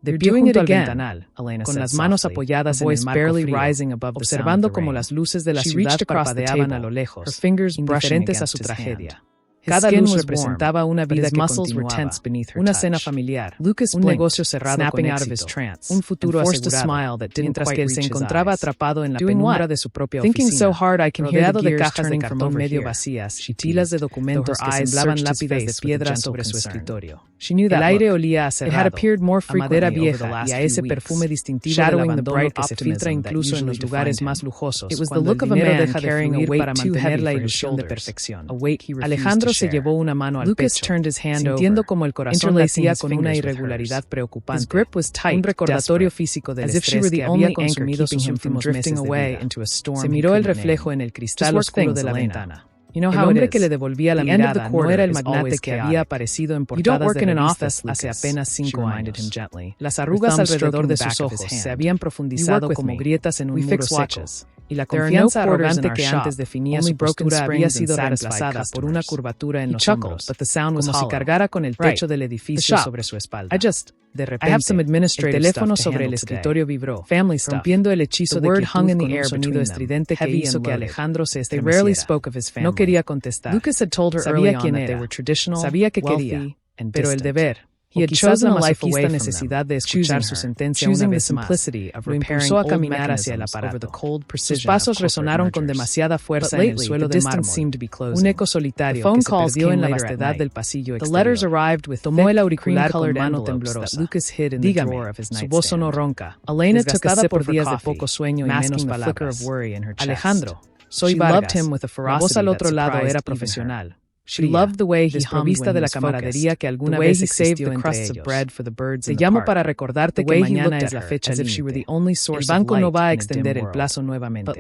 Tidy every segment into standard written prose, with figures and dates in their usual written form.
De pie junto al ventanal, con las manos apoyadas en el marco frío, observando cómo las luces de la ciudad parpadeaban a lo lejos, indiferentes a su tragedia. Cada luz representaba una vida que continuaba, una cena familiar, un negocio cerrado con éxito, un futuro asegurado, mientras que él se encontraba atrapado en la penumbra de su propia oficina, rodeado de cajas de cartón medio vacías y pilas de documentos que semblaban lápidas de piedra sobre su escritorio. El aire olía a cerrado, a madera vieja y a ese perfume distintivo del abandono que se filtra incluso en los lugares más lujosos, cuando el dinero deja de fluir para mantener la ilusión de perfección. Alejandro se llevó una mano al pecho, sintiendo como el corazón latía con una irregularidad preocupante, un recordatorio físico del estrés que había consumido sus últimos meses de vida. Se miró el reflejo en el cristal oscuro de la ventana. El hombre que le devolvía la mirada no era el magnate que había aparecido en portadas de revistas hace apenas 5 años. Las arrugas alrededor de sus ojos se habían profundizado como grietas en un muro seco, y la confianza arrogante que antes definía su postura había sido reemplazada por una curvatura en los hombros, como si cargara con el techo del edificio sobre su espalda. De repente, el teléfono sobre el escritorio vibró, rompiendo el hechizo de quietud con un sonido estridente que hizo que Alejandro se estremeciera. No quería contestar. Sabía quién era, sabía que quería, pero el deber, quizás la masoquista necesidad de escuchar su sentencia una vez más, lo impulsó a caminar hacia el aparato. Sus pasos resonaron con demasiada fuerza en el suelo de mármol, un eco solitario que se perdió en la vastedad del pasillo exterior. Tomó el auricular con mano temblorosa. Dígame, su voz sonó ronca, desgastada por días de poco sueño y menos palabras. Alejandro, soy Vargas. La voz al otro lado era profesional. She loved the way he desprovista de la camaradería que alguna vez existió entre ellos. Te llamo para recordarte que mañana es la fecha límite. El banco no va a extender el plazo nuevamente.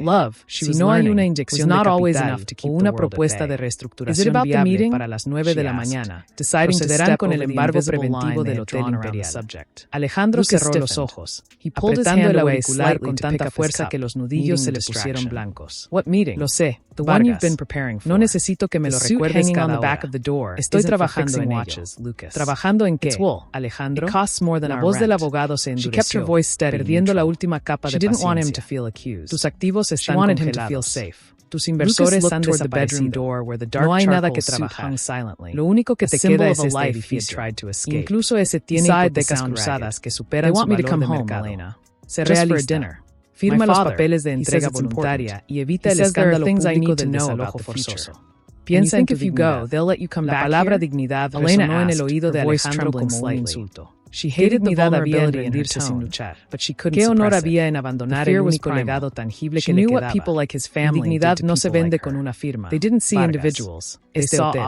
Si no hay una inyección de capital o una propuesta de reestructuración viable para las 9 de la mañana, procederán con el embargo preventivo del Hotel Imperial. Alejandro cerró los ojos, apretando el auricular con tanta fuerza que los nudillos se le pusieron blancos. Lo sé. Vargas, no necesito que me lo recuerdes cada hora. Estoy trabajando en ello. ¿Trabajando en qué, Alejandro? La voz del abogado se endureció, perdiendo la última capa de paciencia. Tus activos están congelados. Tus inversores han desaparecido. No hay nada que trabajar. Lo único que te queda es este edificio. Incluso ese tiene hipotecas cruzadas que superan su valor de mercado. Sé realista. Firma los papeles de entrega voluntaria y evita el escándalo público del desalojo forzoso. Piensa en tu dignidad. La palabra dignidad resonó en el oído de Alejandro como un insulto. Dignidad había en rendirse sin luchar. ¿Qué honor había en abandonar el único legado tangible que le quedaba? Dignidad no se vende con una firma. Este hotel.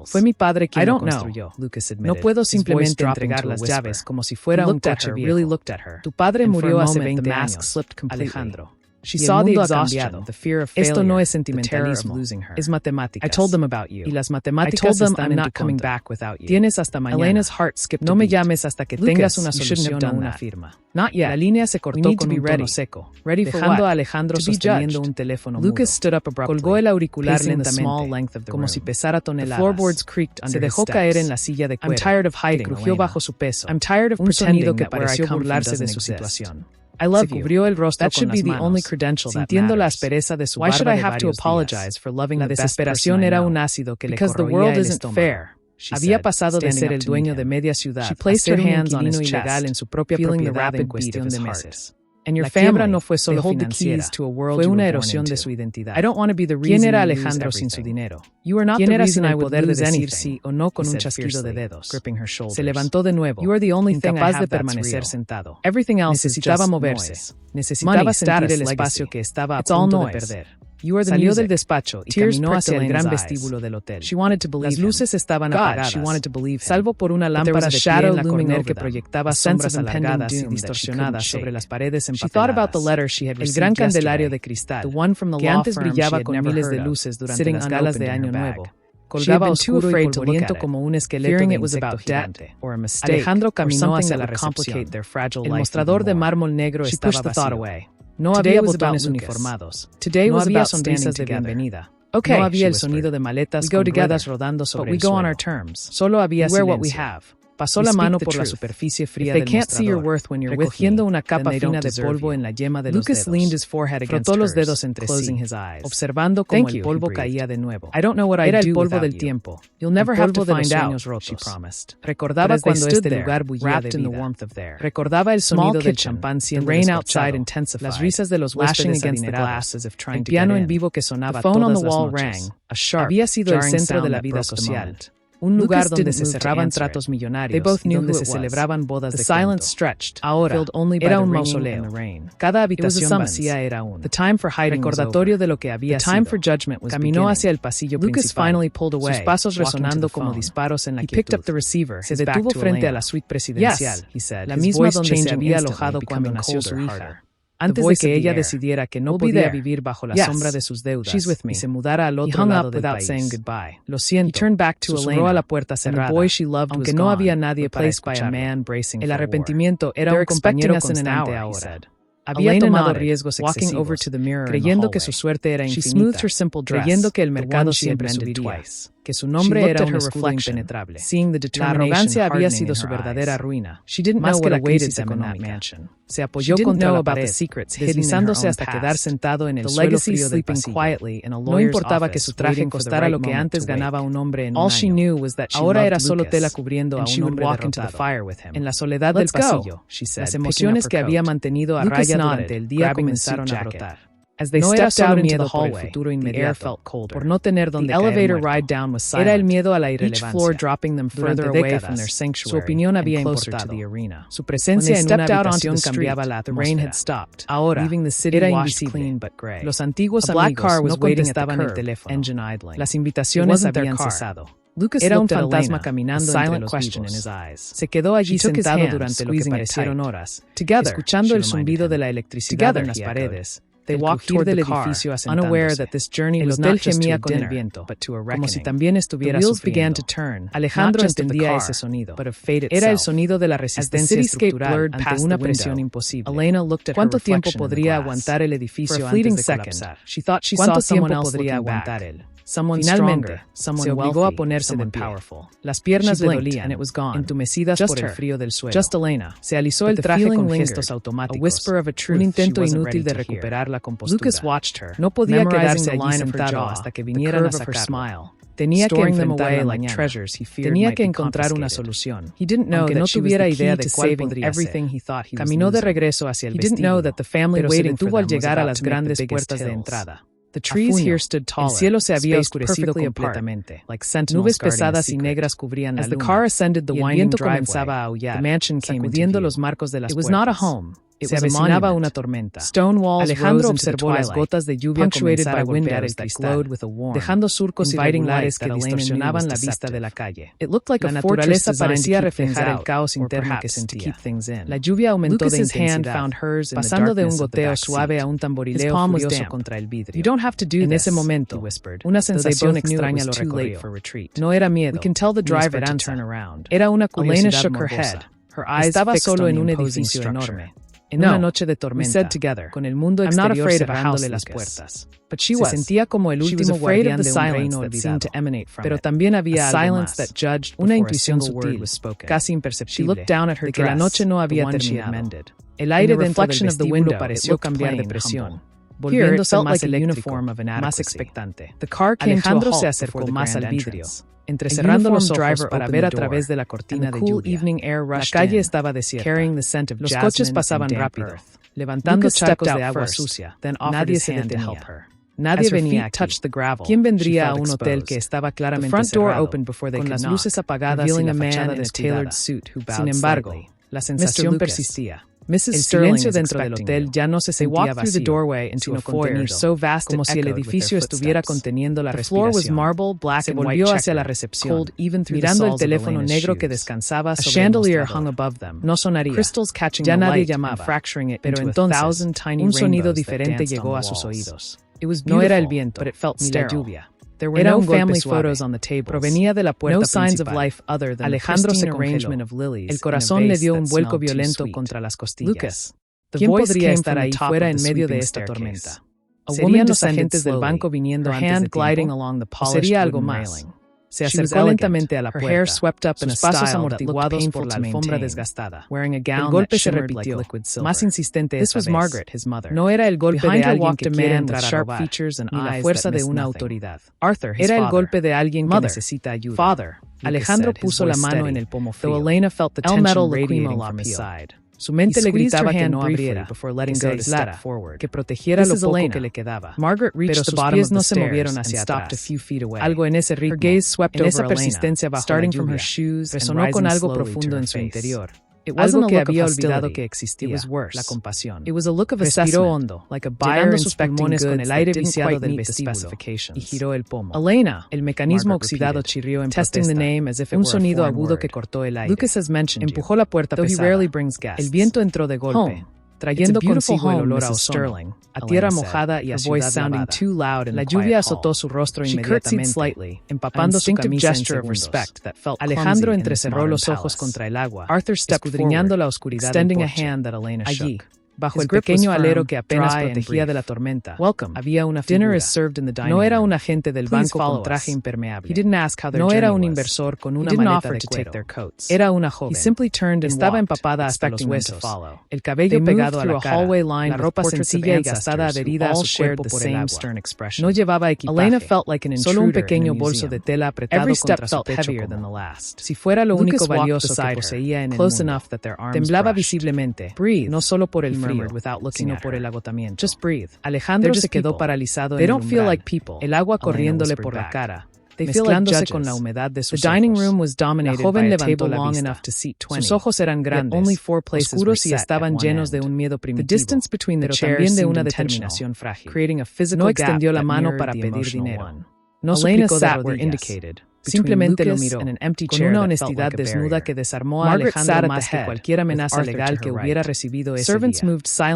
Fue mi padre quien lo construyó. No puedo simplemente entregar las llaves como si fuera un coche viejo. Tu padre murió hace 20 años, Alejandro. She saw the exhaustion, the fear of failure, esto no es sentimentalismo, es matemáticas. Y las matemáticas están en tu contra. Tienes hasta mañana. No me llames hasta que tengas una solución o una firma. La línea se cortó con un tono seco, dejando a Alejandro sosteniendo un teléfono mudo. Colgó el auricular lentamente, como si pesara toneladas. Se dejó caer en la silla de cuero, que crujió bajo su peso. Un sonido que pareció burlarse de su situación. Se cubrió el rostro con las manos, sintiendo la aspereza de su barba de varios días. La desesperación era un ácido que le corroía el estómago. Había pasado de ser el dueño de media ciudad a ser un inquilino ilegal en su propia propiedad en cuestión de meses. La quiebra no fue solo financiera, fue una erosión de su identidad. ¿Quién era Alejandro sin su dinero? ¿Quién era sin el poder de decir sí o no con un chasquido de dedos? Se levantó de nuevo, incapaz de permanecer sentado. Necesitaba moverse. Necesitaba sentir el espacio que estaba a punto de perder. Salió del despacho y caminó hacia el gran vestíbulo del hotel. Las luces estaban apagadas, salvo por una lámpara de pie en la corner que proyectaba sombras alargadas y distorsionadas sobre las paredes empapeladas. El gran candelario de cristal, que antes brillaba con miles de luces durante las galas de Año Nuevo, colgaba oscuro y polvoriento como un esqueleto de insecto gigante. Alejandro caminó hacia la recepción. El mostrador de mármol negro estaba vacío. No había botones uniformados. No había sonrisas de bienvenida. No había el sonido de maletas con ruedas rodando sobre el suelo. Solo había silencio. Pasó la mano por la superficie fría del mostrador, recogiendo una capa fina de polvo en la yema de los dedos. Frotó los dedos entre sí, observando cómo el polvo caía de nuevo. Era el polvo del tiempo. You'll never have to find out, she promised. Recordaba cuando este lugar bullía de vida. Recordaba el sonido del champán siendo despachado, las risas de los huéspedes adinerados, el piano en vivo que sonaba todas las noches. Había sido el centro de la vida social. Un lugar donde se cerraban tratos millonarios y donde se celebraban bodas de culto. Ahora, era un mausoleo. Cada habitación vacía era un recordatorio de lo que había sido. Caminó hacia el pasillo principal, sus pasos resonando como disparos en la quietud. Se detuvo frente a la suite presidencial, la misma donde se había alojado cuando nació su hija. Antes de que ella decidiera que no podía vivir bajo la sombra de sus deudas y se mudara al otro lado del país. Lo siento, susurró a la puerta cerrada, aunque no había nadie para escucharlo. El arrepentimiento era un compañero constante ahora. Había tomado riesgos excesivos, creyendo que su suerte era infinita, creyendo que el mercado siempre subiría, que su nombre era un escudo impenetrable. La arrogancia había sido su verdadera ruina, más que la crisis económica. Se apoyó contra la pared, deslizándose hasta quedar sentado en el suelo frío del pasillo. No importaba que su traje costara lo que antes ganaba un hombre en un año. Ahora era solo tela cubriendo a un hombre derrotado. En la soledad del pasillo, las emociones que había mantenido a raya durante el día comenzaron a brotar. No era solo miedo por el futuro inmediato, por no tener donde caer muerto. Era el miedo a la irrelevancia. Durante décadas, su opinión había importado. Su presencia en una habitación cambiaba la atmósfera. Ahora, era invisible. Los antiguos amigos no contestaban el teléfono. Las invitaciones habían cesado. Era un fantasma caminando entre los vivos. Se quedó allí sentado durante lo que parecieron horas, escuchando el zumbido de la electricidad en las paredes. They walked toward the car, unaware that this journey was not just to a dinner, but to a reckoning. Como si también estuviera sufriendo. Alejandro entendía ese sonido. Era el sonido de la resistencia estructural ante una presión imposible. ¿Cuánto tiempo podría aguantar el edificio antes de colapsar? ¿Cuánto tiempo podría aguantar él? Finalmente, se obligó a ponerse de pie. Las piernas le dolían, entumecidas por el frío del suelo. Se alisó el traje con gestos automáticos, un intento inútil de recuperar la compostura. No podía quedarse allí sentado hasta que vinieran a sacarlo. Tenía que enfrentar la mañana. Tenía que encontrar una solución. Aunque no tuviera idea de cuál podría ser. Caminó de regreso hacia el vestíbulo, pero se detuvo al llegar a las grandes puertas de entrada. El cielo se había oscurecido completamente. Nubes pesadas y negras cubrían la luna, y el viento comenzaba a aullar, sacudiendo los marcos de las puertas. Se avecinaba una tormenta. Alejandro observó las gotas de lluvia comenzar a golpear el cristal, dejando surcos irregulares que distorsionaban la vista de la calle. La naturaleza parecía reflejar el caos interno que sentía. La lluvia aumentó de intensidad, pasando de un goteo suave a un tamborileo furioso contra el vidrio. En ese momento, una sensación extraña lo recorrió. No era miedo, ni esperanza. Era una curiosidad morbosa. Estaba solo en un edificio enorme. En una noche de tormenta, con el mundo exterior cerrándole las puertas. Se sentía como el último guardián de un reino olvidado. Pero también había algo más, una intuición sutil, casi imperceptible, de que la noche no había terminado. El aire dentro del vestíbulo pareció cambiar de presión, volviéndose más eléctrico, más expectante. Alejandro se acercó más al vidrio, entrecerrando los ojos para ver a través de la cortina de lluvia. La calle estaba desierta. Los coches pasaban rápido, levantando charcos de agua sucia. Nadie se detenía. Nadie venía aquí. ¿Quién vendría a un hotel que estaba claramente cerrado, con las luces apagadas y la fachada descuidada? Sin embargo, la sensación persistía. El silencio dentro del hotel ya no se sentía vacío, sino contenido, como si el edificio estuviera conteniendo la respiración. Se volvió hacia la recepción, mirando el teléfono negro que descansaba sobre el mostrador. No sonaría. Ya nadie llamaba, pero entonces un sonido diferente llegó a sus oídos. No era el viento, ni la lluvia. Era un family photos on the table. Provenía de la puerta principal. Alejandro se congeló. El corazón le dio un vuelco violento contra las costillas. ¿Quién podría estar ahí fuera en medio de esta tormenta? ¿Serían los agentes del banco viniendo antes de tiempo? ¿O sería algo más? Se acercó lentamente a la puerta, sus pasos amortiguados por la alfombra desgastada. El golpe se repitió, más insistente esta vez. No era el golpe de alguien que quiere entrar a robar, ni la fuerza de una autoridad. Era el golpe de alguien que necesita ayuda. Alejandro puso la mano en el pomo frío. Elena felt the tension radiating from his side. Su mente le gritaba que no abriera, que protegiera lo poco que le quedaba. Pero sus pies no se movieron hacia atrás. Algo en ese ritmo, en esa persistencia bajo la lluvia, resonó con algo profundo en su interior. Algo que había olvidado que existía, la compasión. Respiró hondo, llenando sus pulmones con el aire viciado del vestíbulo, y giró el pomo. Elena, el mecanismo oxidado chirrió en protesta, un sonido agudo que cortó el aire. Empujó la puerta pesada. El viento entró de golpe, trayendo consigo el olor a ozono, a tierra mojada y a ciudad lavada. La lluvia azotó su rostro inmediatamente, empapando su camisa en segundos. Alejandro entrecerró los ojos contra el agua, escudriñando la oscuridad del porche. Allí, bajo el pequeño alero que apenas protegía de la tormenta, había una figura. No era un agente del banco con traje impermeable. No era un inversor con una maleta de cuero. Era una joven. Estaba empapada hasta los huesos. El cabello pegado a la cara, la ropa sencilla y gastada adherida a su cuerpo por el agua. No llevaba equipaje, solo un pequeño bolso de tela apretado contra su pecho como. Si fuera lo único valioso que poseía en el mundo, temblaba visiblemente, no solo por el frío, sino por el agotamiento. Alejandro se quedó paralizado en el umbral, el agua corriéndole por la cara, mezclándose con la humedad de sus ojos. La joven levantó la vista. Sus ojos eran grandes, oscuros y estaban llenos de un miedo primitivo, pero también de una determinación frágil. No extendió la mano para pedir dinero. No suplicó de rodillas. Simplemente lo miró, con una honestidad desnuda que desarmó a Alejandro más que cualquier amenaza legal que hubiera recibido ese día.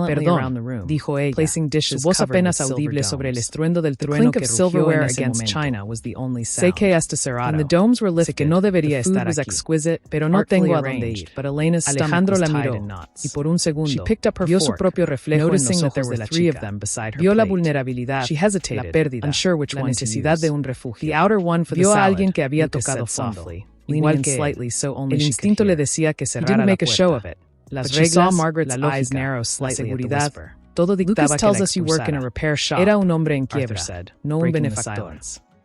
Perdón, dijo ella, su voz apenas audible sobre el estruendo del trueno que rugió en ese momento. Sé que hasta cerrado, sé que no debería estar aquí, pero no tengo a dónde ir. Alejandro la miró, y por un segundo, vio su propio reflejo en los ojos de la chica. Vio la vulnerabilidad, la pérdida, la necesidad de un refugio. Vio a alguien que había tocado fondo, igual que el instinto le decía que cerrara la puerta. Las reglas, la lógica, la seguridad, todo dictaba que la expulsara. Era un hombre en quiebra, no un benefactor.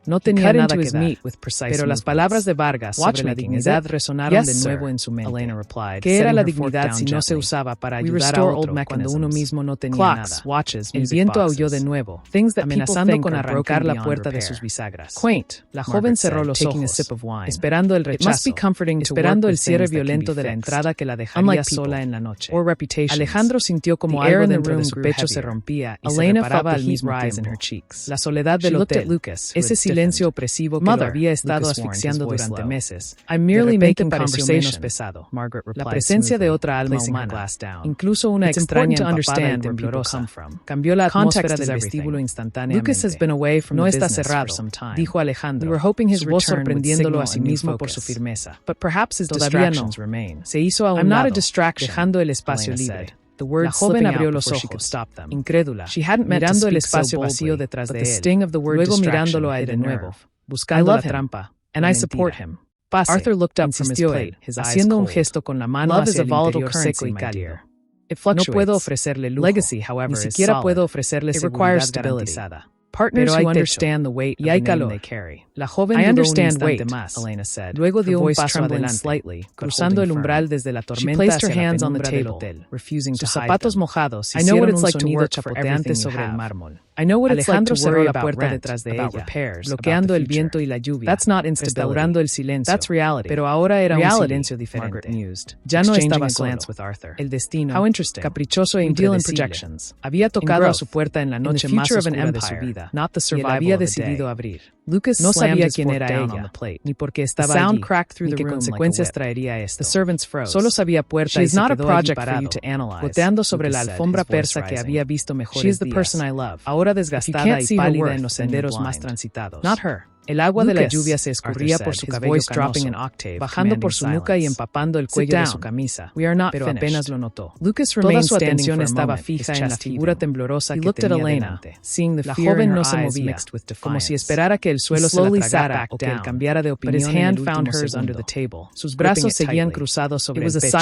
No tenía nada que dar, pero las palabras de Vargas sobre la dignidad resonaron de nuevo en su mente. ¿Qué era la dignidad si no se usaba para ayudar a otro cuando uno mismo no tenía nada? El viento aulló de nuevo, amenazando con arrancar la puerta de sus bisagras. La joven cerró los ojos, esperando el rechazo, esperando el cierre violento de la entrada que la dejaría sola en la noche. Alejandro sintió como algo dentro de su pecho se rompía y se reparaba al mismo tiempo. La soledad del hotel, ese silencio opresivo que lo había estado asfixiando durante meses. De repente pareció menos pesado. La presencia de otra alma humana, incluso una extraña empapada y temblorosa, cambió la atmósfera del vestíbulo instantáneamente. No está cerrado, dijo Alejandro, su voz sorprendiéndolo a sí mismo por su firmeza. Todavía no. Se hizo a un lado, dejando el espacio libre. La joven abrió los ojos, incrédula, mirando el espacio vacío detrás de él, luego mirándolo a él de nuevo, buscando la trampa. Pase, insistió él, haciendo un gesto con la mano hacia el interior seco y cálido. No puedo ofrecerle lujo, ni siquiera puedo ofrecerle seguridad garantizada. Pero hay techo, y hay calor. La joven dudó un instante más, luego dio un paso adelante, cruzando el umbral desde la tormenta hacia la penumbra del hotel. Sus zapatos mojados hicieron un sonido chapoteante sobre el mármol. Alejandro cerró la puerta detrás de ella, bloqueando el viento y la lluvia, restaurando el silencio. Pero ahora era un silencio diferente. Ya no estaba solo. El destino, caprichoso e impredecible, había tocado a su puerta en la noche más oscura de su vida, y él había decidido abrir. No sabía quién era ella, ni por qué estaba allí, ni qué consecuencias traería esto. Solo sabía puerta y se quedó allí parado, goteando sobre la alfombra persa que había visto mejores días, ahora desgastada y pálida en los senderos más transitados. El agua de la lluvia se escurría por su cabello canoso, bajando por su nuca y empapando el cuello de su camisa. Pero apenas lo notó. Toda su atención estaba fija en la figura temblorosa que tenía delante. La joven no se movía, como si esperara que el suelo se la tragara o que él cambiara de opinión en el último segundo. Sus brazos seguían cruzados sobre el pecho,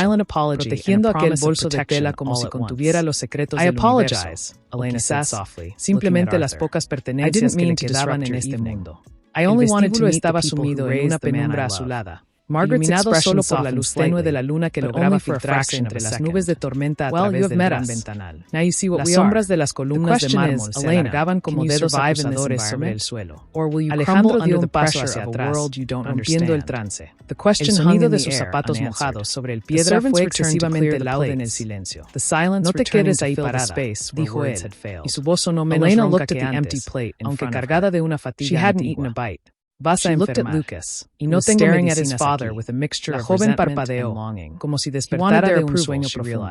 protegiendo aquel bolso de tela como si contuviera los secretos del universo. O quizás, simplemente las pocas pertenencias que le quedaban en este mundo. El vestíbulo estaba sumido en una penumbra azulada, iluminado solo por la luz tenue de la luna que lograba filtrarse entre las nubes de tormenta a través del gran ventanal. Las sombras de las columnas de mármol se alargaban como dedos acusadores sobre el suelo. Alejandro dio un paso hacia atrás, rompiendo el trance. El sonido de sus zapatos mojados sobre el piedra fue excesivamente loud en el silencio. No te quedes ahí parada, dijo él, y su voz sonó menos ronca que antes, aunque cargada de una fatiga antigua. Vas a enfermar. Y no tengo medicinas aquí. La joven parpadeó, como si despertara de un sueño profundo.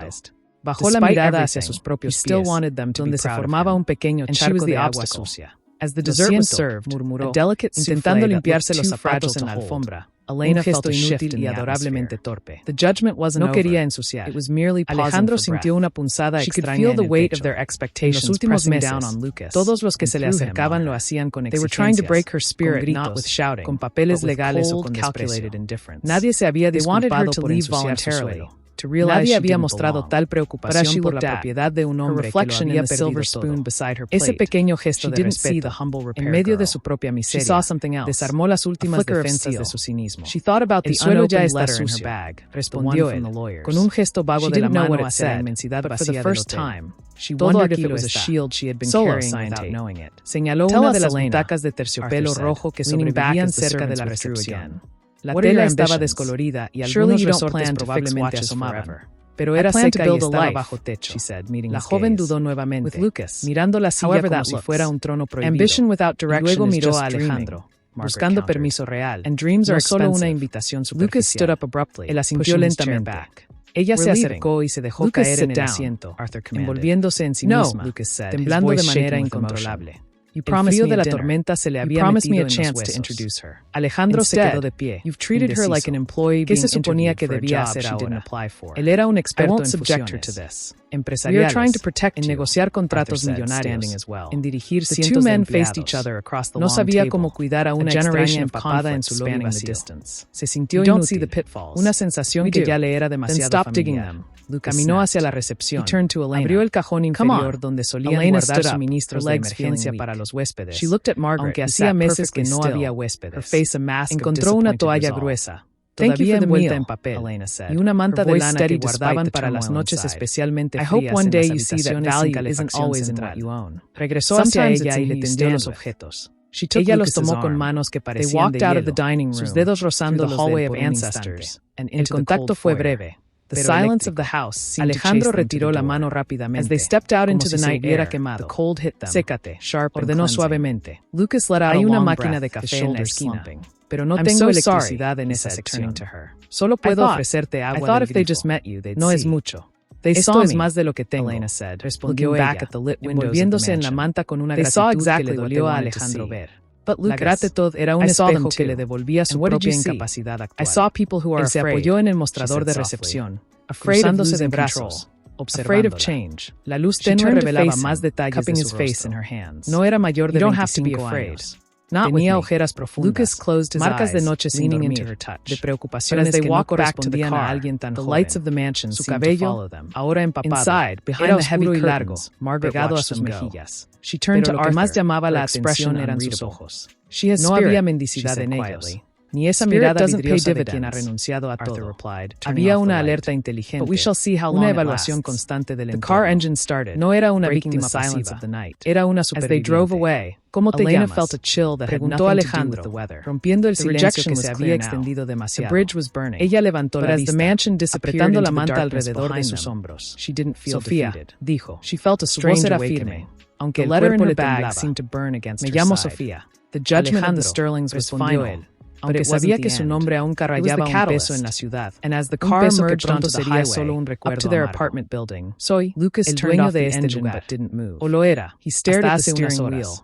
Bajó la mirada hacia sus propios pies, donde se formaba un pequeño charco de agua sucia. Lo siento, murmuró, intentando limpiarse los zapatos en la alfombra. Elena felt inútil y adorablemente torpe. No quería ensuciar. Alejandro sintió una punzada extraña en el pecho. En los últimos meses, todos los que se le acercaban lo hacían con exigencias, con gritos, con papeles legales o con desprecio. Nadie se había disculpado por ensuciar su suelo. Nadie había mostrado tal preocupación por la propiedad de un hombre que lo había perdido todo. Ese pequeño gesto de respeto, en medio de su propia miseria, desarmó las últimas defensas de su cinismo. El suelo ya está sucio, respondió él, con un gesto vago de la mano hacia la inmensidad vacía del hotel. Todo aquí lo está. Señaló una de las butacas de terciopelo rojo que sobrevivían cerca de la recepción. La tela estaba descolorida y algunos resortes probablemente asomaban. Pero era seca y estaba bajo techo. La joven dudó nuevamente, mirando la silla como si fuera un trono prohibido. Y luego miró a Alejandro, buscando permiso real, no solo una invitación superficial. Él asintió lentamente. Ella se acercó y se dejó caer en el asiento, envolviéndose en sí misma, temblando de manera incontrolable. El frío de la tormenta se le había metido en los huesos. Alejandro se quedó de pie, indeciso. ¿Qué se suponía que debía hacer ahora? Él era un experto en fusiones empresariales, en negociar contratos millonarios, en dirigir cientos de empleados. No sabía cómo cuidar a una extraña empapada en su lobby vacío. Se sintió inútil, una sensación que ya le era demasiado familiar. Caminó hacia la recepción, abrió el cajón inferior donde solían guardar suministros de emergencia para los huéspedes. Aunque hacía meses que no había huéspedes, encontró una toalla gruesa, todavía envuelta en papel, y una manta de lana que guardaban para las noches especialmente frías en las habitaciones sin calefacción central. Regresó hacia ella y le tendió los objetos. Ella los tomó con manos que parecían de hielo, sus dedos rozando los de por un instante. El contacto fue breve. Alejandro retiró la mano rápidamente, como si se hubiera quemado. Sécate, ordenó suavemente. Hay una máquina de café en la esquina, pero no tengo electricidad en esa sección. Solo puedo ofrecerte agua del grifo. No es mucho. Esto es más de lo que tengo, respondió ella, envolviéndose en la manta con una gratitud que le dolió a Alejandro ver. La gratitud era un espejo que le devolvía su propia incapacidad actual. Él se apoyó en el mostrador de recepción, cruzándose de brazos, observándola. La luz tenue revelaba más detalles de su rostro. No era mayor de 25 años. Tenía ojeras profundas, marcas de noche sin dormir, de preocupaciones que no correspondían a alguien tan joven. Su cabello, ahora empapado, era oscuro y largo, pegado a sus mejillas. Pero lo que más llamaba la atención eran sus ojos. No había mendicidad en ellos, ni esa mirada vidriosa de quien ha renunciado a todo. Había una alerta inteligente, una evaluación constante del entorno. No era una víctima pasiva, era una superviviente. ¿Cómo te llamas? Preguntó Alejandro, rompiendo el silencio que se había extendido demasiado. Ella levantó la vista, apretando la manta alrededor de sus hombros. Sofía, dijo. Su voz era firme, aunque el cuerpo le temblaba. Me llamo Sofía. Alejandro, respondió él, aunque sabía que su nombre aún cargaba un peso en la ciudad, un peso que pronto sería solo un recuerdo amargo. Soy el dueño de este lugar, o lo era, hasta hace unas horas.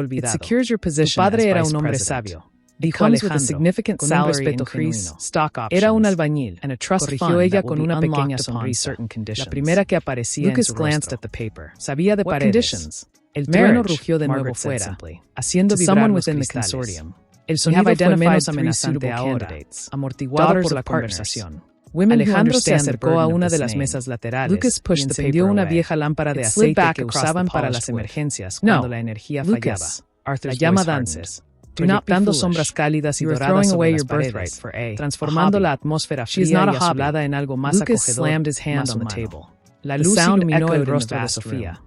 olvidado. It secures your Tu position padre as era vice un hombre president. sabio. It Dijo comes with a Alejandro, significant con un salary respeto increase, genuino. stock options, Era un albañil, and a trust corrigió fund ella that con will be una pequeña unlocked upon sonrisa. certain conditions. La primera que aparecía Lucas en su glanced rostro. at the paper. Sabía de What paredes. conditions? El trueno Marriage, rugió de nuevo Margaret said fuera, simply. haciendo To vibrar someone los within the cristales. consortium. El We sonido have fue identified menos 3 amenazante suitable ahora, candidates, amortiguado daughters por la of partners. conversación. Women who Alejandro se understand the acercó a burden of una this de las name. mesas laterales Lucas y pushed the encendió paper una away. vieja lámpara de It slid aceite back que across usaban the para polished las wood. emergencias No, cuando la energía fallaba. Lucas, La Arthur's llama voice dances, Do not be proyectando foolish. sombras cálidas y You are doradas throwing sobre away las your birthright paredes, for a transformando hobby. la atmósfera She is fría not y a hobby. azulada en algo más Lucas acogedor, slammed his hand más on the humano. table. La The luz sound iluminó echoed el in the rostro de vast Sofía. room.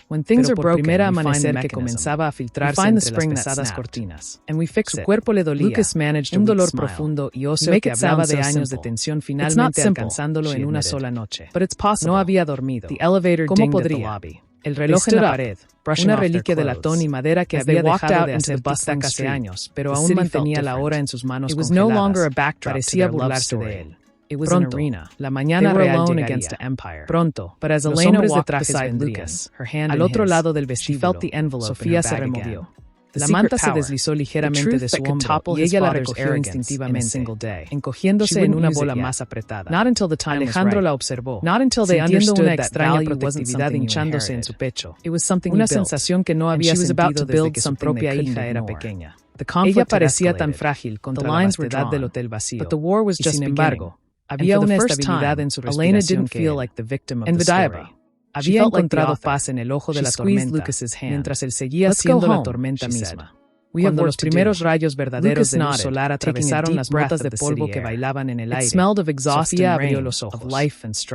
When things are broken, primera we find amanecer the que mechanism. comenzaba a filtrarse We find the entre las spring that pesadas snapped. cortinas. And we fix Su it. cuerpo le dolía. Lucas managed a Un weak dolor smile. profundo y We óseo make que it sound hablaba de so años de simple. tensión It's not finalmente simple, alcanzándolo she en una admitted. sola noche. But it's possible. No había dormido. The elevator ¿Cómo dinged at the podría? lobby. El reloj They en la stood up, pared, brushing una off their reliquia de clothes. latón y madera que As they había walked dejado out de into hacer the bustling bustling hace street, años, pero the aún city felt mantenía la different. hora en sus manos It was no congeladas. longer a backdrop to Parecía their love burlarse story. de él. It was Pronto, an arena. la mañana They were real alone llegaría. against the empire. Pronto, But as los Elena hombres de walked trajes beside vendrían. Lucas, her hand Al in otro his, lado del she vestíbulo, felt the envelope in Sofía her se bag removió. again. La The manta secret se power. deslizó The ligeramente truth de that su could hombro topple y his ella la father's recogió arrogance in a instintivamente, single day. encogiéndose She en wouldn't una use it bola yet. más apretada. Not until the time was Alejandro right. la observó, Not until they sintiendo understood una that extraña value wasn't protectividad something you hinchándose en su inherited. pecho. It was something Una you built. sensación que no And había she was about sentido to desde build que su something propia they couldn't hija era ignore. pequeña. The Ella conflict had parecía tan escalated. frágil contra The la lines were vastedad del drawn. hotel vacío. But the war was Y just sin beginning. embargo, And había for the una first estabilidad time, en su Elena respiración didn't que feel él, like the victim of en the Vidaiba, story. Había encontrado paz en el ojo de la tormenta, mientras él seguía siendo la tormenta misma. Cuando los primeros rayos verdaderos de luz solar atravesaron las motas de polvo que bailaban en el aire, Sofía abrió los ojos.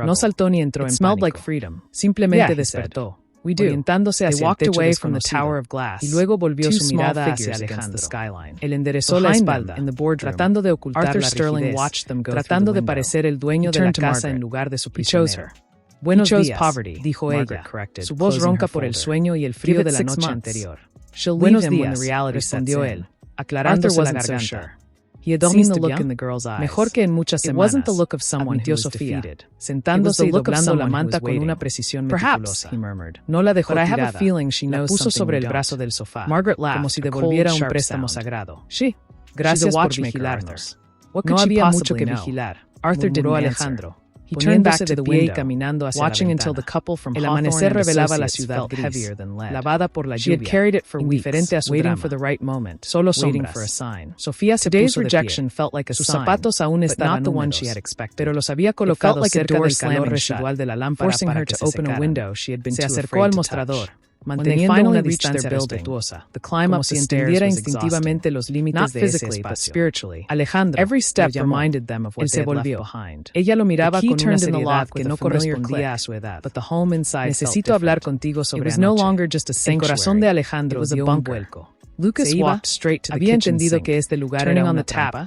No saltó ni entró en pánico. Simplemente despertó, orientándose hacia el techo desconocido, y luego volvió su mirada hacia Alejandro. Él enderezó la espalda, tratando de ocultar la rigidez, tratando de parecer el dueño de la casa en lugar de su prisionero. Buenos días, dijo ella, su voz ronca por el sueño y el frío de la noche anterior. Buenos días, respondió él, aclarándose la garganta. He had seen the look in the girl's eyes. Mejor que en muchas semanas, it wasn't the look of someone who was defeated. Sentándose y doblando la manta con una precisión meticulosa. He murmured. No la dejó tirada. I have a feeling she knows la puso sobre el brazo del sofá, Margaret laughed, como si devolviera un préstamo sagrado. Sí, gracias por vigilarnos. No había mucho que vigilar. Arthur murmuró Alejandro. Poniéndose de pie y caminando hacia la ventana. El amanecer revelaba la ciudad gris, lavada por la lluvia, indiferente a su drama, solo sombras. Sofía se puso de pie. Sus zapatos aún estaban húmedos, pero los había colocado cerca del calor residual de la lámpara para que se secaran. Se acercó al mostrador, manteniendo una distancia respetuosa, como si entendiera instintivamente los límites de ese espacio. Alejandro, él se volvió. Ella lo miraba con una seriedad que no correspondía a su edad. Necesito hablar contigo sobre anoche. El corazón de Alejandro dio un vuelco. Lucas había entendido que este lugar era una trampa,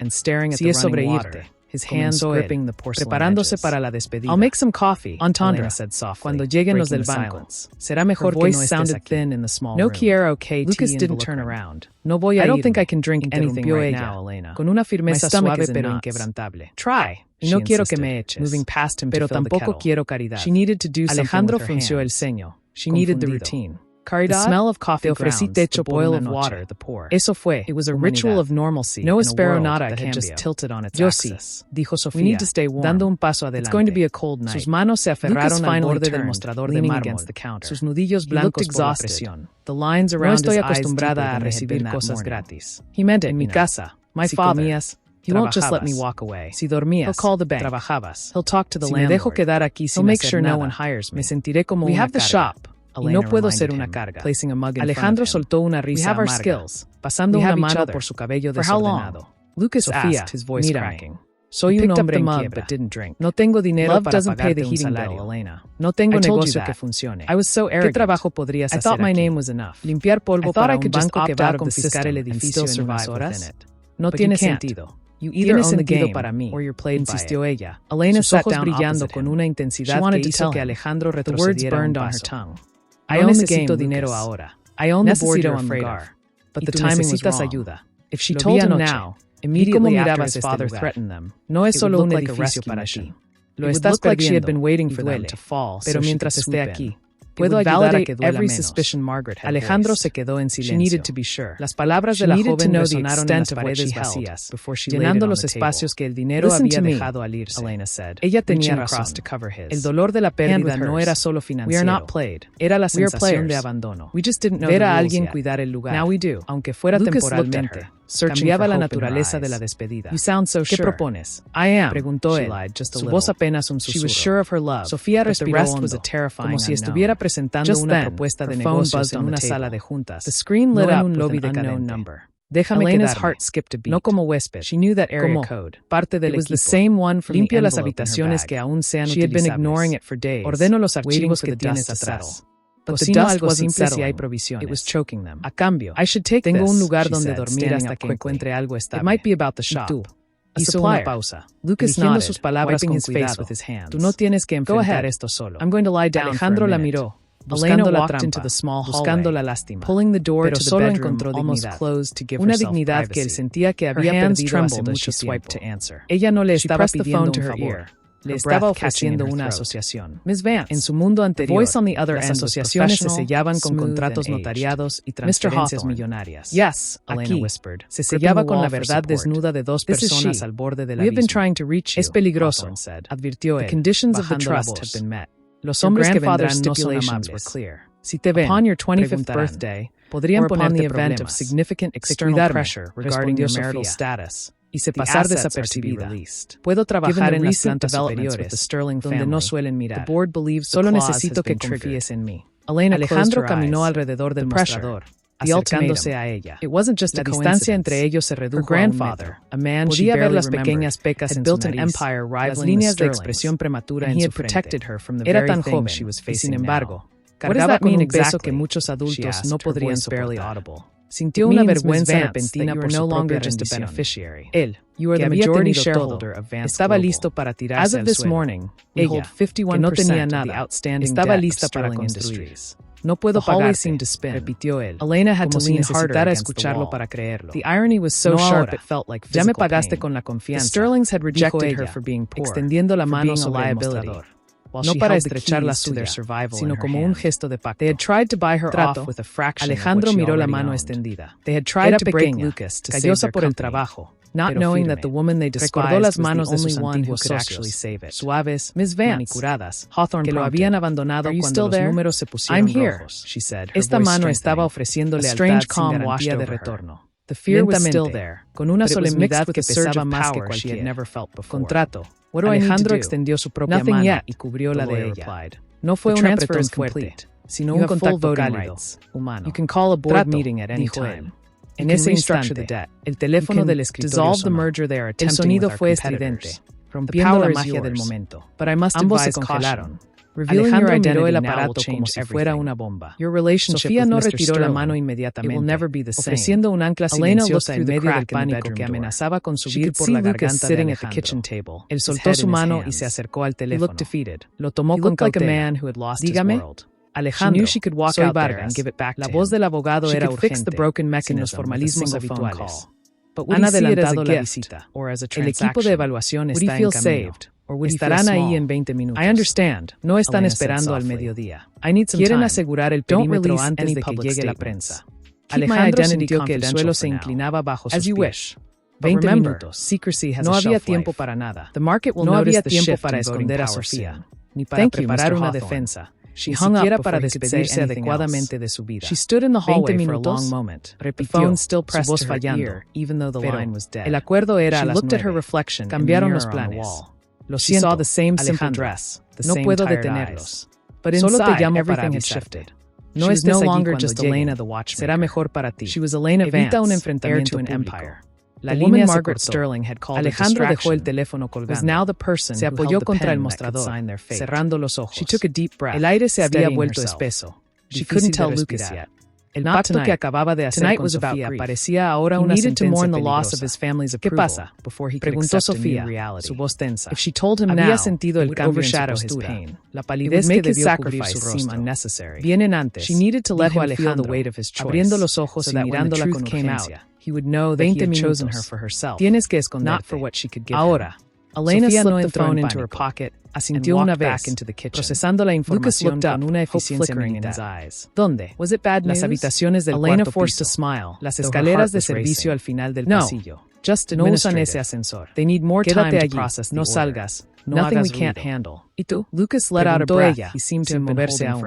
si es sobre irte. His hands gripping the porcelain preparándose para la despedida. I'll make some coffee, Elena said softly, cuando lleguen los del banco. Será mejor que no estés aquí. No quiero que Lucas didn't turn around. No voy a ir. I don't think I can drink anything right now, Elena. Con una firmeza suave pero inquebrantable. Try. Y no quiero que me eches. Moving past him, pero tampoco quiero caridad. She needed to do Alejandro frunció el ceño. She needed the routine. The smell of coffee te ofrecí techo boil of water. Eso fue. It was a ritual of normalcy. No espero nada that had just tilted on its axis. Dijo Sofía, we need to stay warm. Dando un paso adelante. It's going to be a cold night. Sus manos se aferraron al borde del mostrador de mármol. Sus nudillos blancos por la presión. The lines around his eyes. No estoy acostumbrada a recibir cosas gratis. He meant it. En mi casa, my father. He won't just let me walk away. Si dormías, he'll call the bank. Trabajabas. He'll talk to the landlord. Si me dejo quedar aquí sin make sure no one hires me. Me sentiré como una carga. We have the shop. Y no puedo ser una carga. Alejandro soltó una risa amarga, pasando una mano por su cabello desordenado. Lucas asked, his voice cracking. Soy un hombre en quiebra. No tengo dinero para pagarte un salario. No tengo negocio que funcione. ¿Qué trabajo podrías hacer aquí? Limpiar polvo para un banco que va a confiscar el edificio en unas horas. No tiene sentido. Tienes sentido para mí, insistió ella. Sus ojos brillando con una intensidad que hizo que Alejandro retrocediera un paso. No necesito dinero ahora. Necesito un lugar. But the timing was wrong. Ayuda. If she told him now, immediately after his father threatened them, no es solo un edificio para ti. Lo estás perdiendo. She had been waiting for them to fall, pero mientras esté aquí, puedo ayudar a que duela menos. Alejandro se quedó en silencio. Las palabras de la joven resonaron en las paredes vacías, llenando los espacios que el dinero había dejado al irse. Ella tenía razón. El dolor de la pérdida no era solo financiero. Era la sensación de abandono. Ver a alguien cuidar el lugar, aunque fuera temporalmente, cambiaba la naturaleza de la despedida. ¿Qué propones? Preguntó él. Su voz apenas un susurro. Sofía respiró hondo, como si estuviera presentando una propuesta de negocios en una sala de juntas, no en un lobby decadente. Déjame quedarme, no como huésped, como parte del equipo. Limpia las habitaciones que aún sean utilizables. Ordeno los archivos que tienes atrás. Cocino algo simple si hay provisiones. A cambio, tengo un lugar donde dormir hasta que encuentre algo estable. Tú. Hizo una pausa. Lucas nodded, sus palabras con cuidado. Tú no tienes que enfrentar esto solo. Alejandro la miró, buscando la trampa, buscando la lástima, pero solo encontró dignidad, una dignidad que él sentía que había perdido hace mucho tiempo. Ella no le estaba pidiendo un favor. Le estaba ofreciendo una asociación. En su mundo anterior, las asociaciones se sellaban con contratos notariados y transferencias millonarias. Aquí, se sellaba con la verdad desnuda de dos personas al borde del abismo. Es peligroso, advirtió él, bajando la voz. Los hombres que vendrán no son amables. Si te ven, preguntarán, podrían ponerte problemas. Se cuidaron regarding your marital status. y pasar desapercibida. Puedo trabajar en las plantas superiores, donde no suelen mirar. Solo necesito que confíes en mí. Alejandro caminó alrededor del mostrador, acercándose a ella. La distancia entre ellos se redujo a un metro. Podía ver las pequeñas pecas en su nariz, las líneas de expresión prematura en su frente. Era tan joven, y sin embargo, cargaba con un peso que muchos adultos no podrían soportar. Sintió una vergüenza repentina por su propia rendición. Él, que había tenido todo, estaba listo para tirarse al suelo. Ella, que no tenía nada, estaba lista para construir. No puedo pagarte, repitió él. Elena had to lean harder escucharlo para creerlo. The irony was so sharp it felt like physical pain. Ya me pagaste con la confianza. The Sterlings had rejected her for being poor, extendiendo la mano sobre el mostrador. No para estrecharla la suya, sino como un gesto de pacto. They had tried to buy her off with a fraction. Alejandro miró la mano extendida. They had tried to break Lucas to save their company, trabajo, not knowing that the woman they despised was the only one who could actually save it. Suaves, Miss Vance, manicuradas, Hawthorne que lo habían abandonado cuando los números se pusieron rojos. She said, esta mano estaba ofreciendo lealtad sin garantía de retorno. The fear was still there, con una solemnidad que pesaba más que cualquier contrato. Alejandro extendió su propia mano y cubrió la de ella. No fue un perdón fuerte, sino un contacto cálido, humano. You can call a board meeting at any time. En ese instante, el teléfono del escritorio sonó. El sonido fue estridente, rompiendo la magia del momento. Ambos se congelaron. Alejandro miró el aparato como si fuera una bomba. Sofía no retiró la mano inmediatamente, ofreciendo un ancla silenciosa en medio del pánico que amenazaba con subir por la garganta de Alejandro. Él soltó su mano y se acercó al teléfono. Lo tomó con cautela. Dígame. Alejandro, soy Vargas. La voz del abogado era urgente, sin los formalismos habituales. Han adelantado la visita. El equipo de evaluación está en camino. Estarán ahí en 20 minutos. No están esperando al mediodía. Quieren asegurar el perímetro antes de que llegue la prensa. Alejandro sintió que el suelo se inclinaba bajo sus pies. 20 minutos. No había tiempo para nada. No había tiempo para esconder a Sofía, ni para preparar una defensa, ni siquiera para despedirse adecuadamente de su vida. 20 minutos, repitió, su voz fallando, pero el acuerdo era a las 9. Cambiaron los planes. Lo siento, Alejandro, no puedo detenerlos. Solo te llamo para avisarte. No estés allí cuando llegue. Será mejor para ti. Evita un enfrentamiento público. La línea Margaret Sterling had called Alejandro dejó el teléfono colgando. Se apoyó contra el mostrador, cerrando los ojos. El aire se había vuelto espeso. She couldn't tell Lucas yet. El pacto que acababa de hacer con Sofía parecía ahora una sentencia peligrosa. ¿Qué pasa? Preguntó Sofía, su voz tensa. Había sentido el cambio en su postura. La palidez que debió cubrir su rostro. Vienen antes. Dijo Alejandro, abriendo los ojos y mirándola con urgencia. 20 minutos. Tienes que esconderte. Ahora. Elena slipped the phone into her pocket, asintió una vez, procesando la información con una eficiencia militar. ¿Dónde? Las habitaciones del cuarto piso. Las escaleras de servicio al final del pasillo. No usan ese ascensor. Quédate allí, no salgas. No hagas ruido. ¿Y tú? Lucas let out a breath y seemed to moverse aún.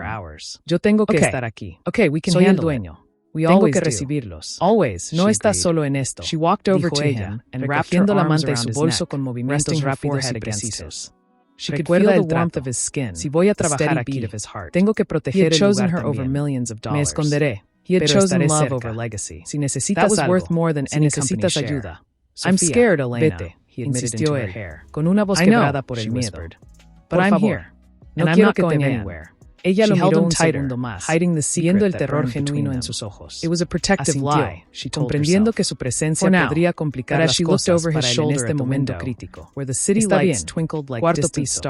Yo tengo que estar aquí. Soy el dueño. Tengo que recibirlos. No estás solo en esto. She walked over to him, recogiendo la manta y su bolso con movimientos rápidos y precisos. Recuerda el trato. Si voy a trabajar aquí, tengo que proteger el lugar también. Me esconderé. Pero estaré cerca. Si necesitas algo, si necesitas ayuda. I'm scared, Elena, insistió él, con una voz quebrada por el miedo. But I'm here. No quiero que te vean. Ella lo miró un segundo más, viendo el terror genuino en sus ojos. Asintió, comprendiendo que su presencia podría complicar las cosas para él en este momento crítico. Está bien, cuarto piso,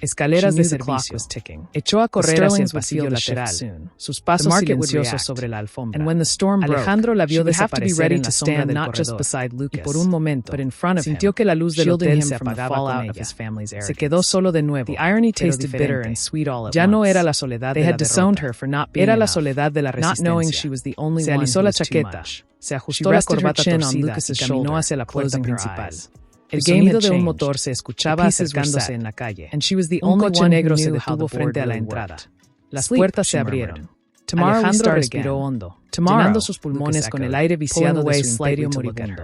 escaleras de servicio. Echó a correr hacia el pasillo lateral, sus pasos silenciosos sobre la alfombra. Alejandro la vio desaparecer en la sombra del corredor, y por un momento, sintió que la luz del hotel se apagaba con ella. Se quedó solo de nuevo, pero diferente. Ya no era la soledad de la derrota. Era la soledad de la resistencia. Se alisó la chaqueta, se ajustó la corbata torcida y caminó hacia la puerta principal. El sonido de un motor se escuchaba acercándose en la calle. Un coche negro se detuvo frente a la entrada. Las puertas se abrieron. Alejandro respiró hondo, llenando sus pulmones con el aire viciado de su imperio moribundo.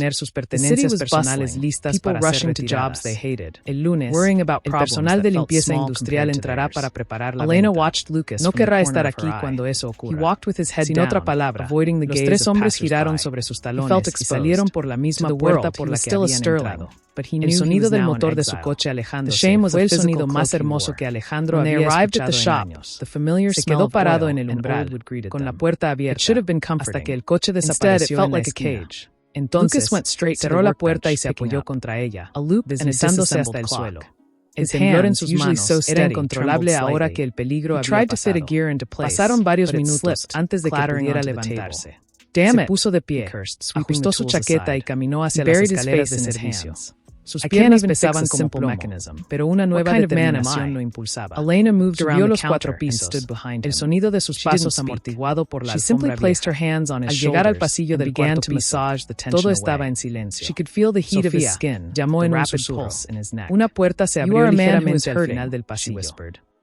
tener sus pertenencias personales listas para ser retiradas. El lunes, el personal de limpieza industrial entrará para preparar la venta. No querrá estar aquí cuando eso ocurra. Sin otra palabra, los tres hombres giraron sobre sus talones y salieron por la misma puerta por la que habían entrado. El sonido del motor de su coche alejándose fue el sonido más hermoso que Alejandro había escuchado en años. Se quedó parado en el umbral, con la puerta abierta, hasta que el coche desapareció en la esquina. Entonces, cerró la puerta y se apoyó contra ella, deslizándose hasta el suelo. El temblor en sus manos era incontrolable ahora que el peligro había pasado. Pasaron varios minutos antes de que pudiera levantarse. Se puso de pie, ajustó su chaqueta y caminó hacia las escaleras de servicio. Sus piernas pesaban como plomo, pero una nueva determinación lo impulsaba. Elena moved around the counter and stood behind him. El sonido de sus pasos amortiguado por la alfombra vieja. Al llegar al pasillo del cuarto piso, todo estaba en silencio. She could feel the heat of his skin, llamó en un susurro. Una puerta se abrió ligeramente al final del pasillo.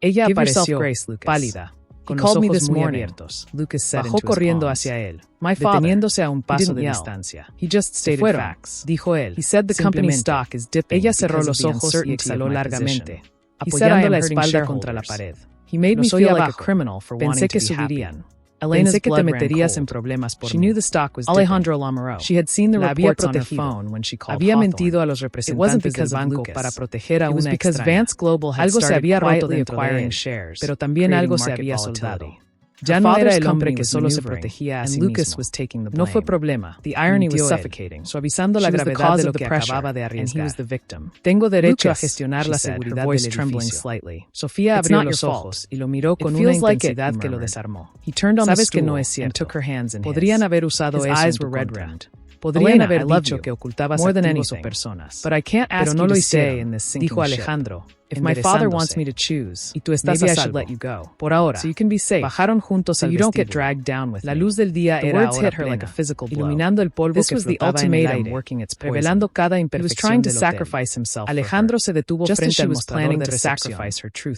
Ella apareció, pálida, con los ojos muy abiertos. Bajó corriendo hacia él, deteniéndose a un paso de distancia. He just stated facts, dijo él. He said the company's stock is dipping. Ella cerró los ojos y exhaló largamente, apoyando la espalda contra la pared. He made me feel like a criminal for wanting to be happy. Pensé que te meterías en problemas por mí. Alejandro Lamoureux. She had seen the reports on her phone when she called Había mentido a los representantes del banco para proteger a una extraña. Algo se había roto dentro de él, pero también algo se había soldado. Ya no era el hombre que solo se protegía a sí mismo. No fue problema. The irony was suffocating, suavizando la gravedad de lo que acababa de arriesgar. Tengo derecho a gestionar la seguridad del edificio. Sofía abrió los ojos y lo miró con una intensidad que lo desarmó. Sabes que no es cierto. Podrían haber usado eso en tu contra. Podrían haber dicho que ocultabas activos o personas. Pero no lo hicieron, dijo Alejandro. If my father wants me to choose, y tú estás a salvo, por ahora, so you can be safe. Bajaron juntos al vestíbulo. La luz del día era ahora plena, iluminando el polvo que flotaba en el aire, revelando cada imperfección del hotel. Alejandro se detuvo frente al mostrador de recepción.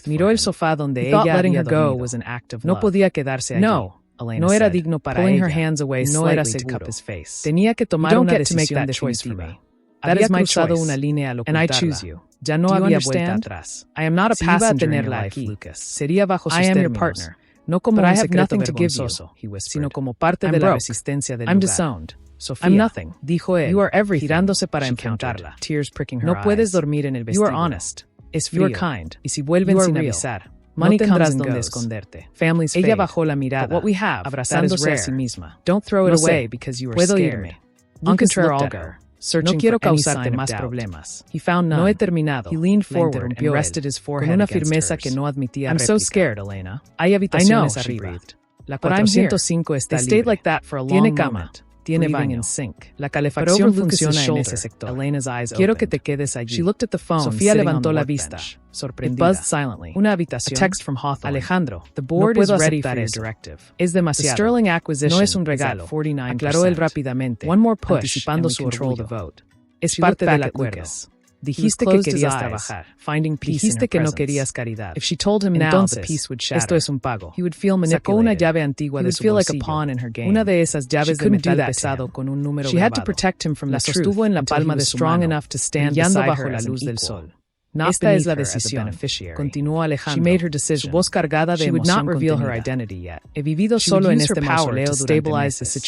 Miró el sofá donde ella había dormido. No podía quedarse allí. No era digno para ella. No era seguro. Tenía que tomar una decisión definitiva. Había cruzado una línea al ocultarla. Ya no había vuelta atrás. I am not a passenger in your life, Lucas. Sería bajo sus términos. No como un secreto vergonzoso, sino como parte de la resistencia del lugar. Sofía, I'm nothing, dijo él, girándose para enfrentarla. No puedes dormir en el vestíbulo. Es frío. Y si vuelven sin avisar, no tendrás donde esconderte. Ella bajó la mirada, abrazándose a sí misma. Don't throw it away because you are scared. Puedo irme. Lucas looked at her. No quiero causarte más problemas. No he terminado. He leaned forward and rested his forehead con una firmeza que no admitía réplica. I'm so scared, Elena. Hay habitaciones arriba. La 405 está libre. Tiene cama. Tiene baño. La calefacción funciona en ese sector. Quiero que te quedes allí. Sofía levantó la vista, sorprendida. Una habitación. Alejandro, the board is ready for your directive. Es demasiado. The Sterling acquisition no es un regalo, aclaró él rápidamente, anticipando su orgullo. Es parte del acuerdo. Dijiste que querías trabajar. Dijiste que no querías caridad. Entonces, esto es un pago. Sacó una llave antigua de su bolsillo. Una de esas llaves de metal pesado con un número grabado. La sostuvo en la palma de su mano, brillando bajo la luz del sol. Esta es la decisión, continuó Alejandro, su voz cargada de emoción contenida. He vivido solo en este mausoleo durante meses,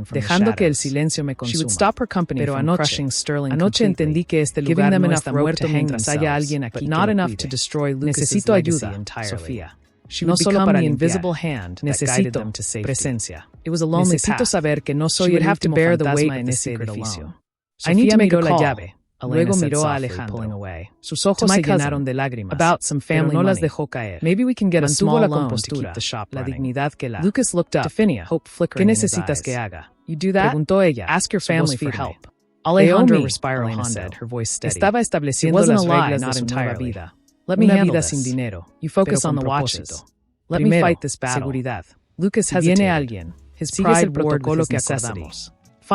dejando que el silencio me consuma. Pero anoche entendí que este lugar no está muerto mientras haya alguien aquí que lo cuide. Necesito ayuda, Sofía. No solo para limpiar, necesito presencia. Necesito saber que no soy el último fantasma en ese edificio. Sofía miró la llave. Luego miró a Alejandro. Sus ojos se llenaron de lágrimas, pero no las dejó caer. Mantuvo la compostura, la dignidad que la... Lucas looked up, ¿qué necesitas que haga? Preguntó ella. Ask your family for help. Alejandro respiró hondo. Estaba estableciendo las reglas de su nueva vida. Una vida sin dinero. You focus on the watches. Let me fight this battle. Seguridad. Lucas hesitated. Viene alguien. Sigue el protocolo que acordamos.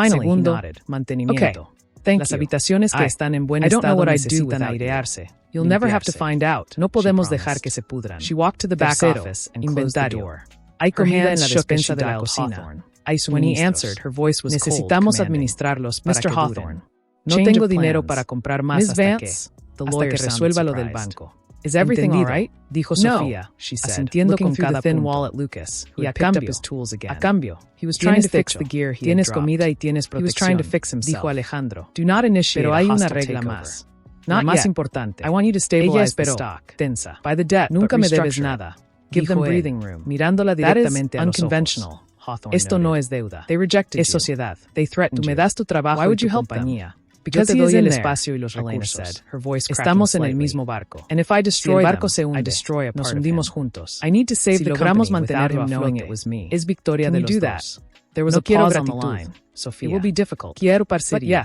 Segundo, mantenimiento. Las habitaciones que están en buen estado necesitan airearse. You'll never have to find out. No podemos dejar que se pudran. She walked to the back office and closed the door. Hay comida en la despensa de la cocina. Hay suministros. When he answered, her voice was Necesitamos administrarlos para que duren. No tengo dinero para comprar más hasta que resuelva lo del banco. Is everything all right? Dijo Sofía, asintiendo con cada punto. Y a cambio, he was trying to fix the gear he tienes comida y tienes protección, dijo Alejandro. Pero hay una regla más. La más importante. Ella esperó, tensa. Nunca me debes nada. Give them breathing room. Mirándola directamente a los ojos. Esto no es deuda. Es sociedad. Tú me das tu trabajo y tu compañía. Because he is in el espacio y los recursos. Estamos en el mismo barco. Si el barco se hunde, nos hundimos juntos. Si logramos mantenerlo a flote, es victoria de los dos. No quiero gratitud. It will be difficult. Quiero parcería.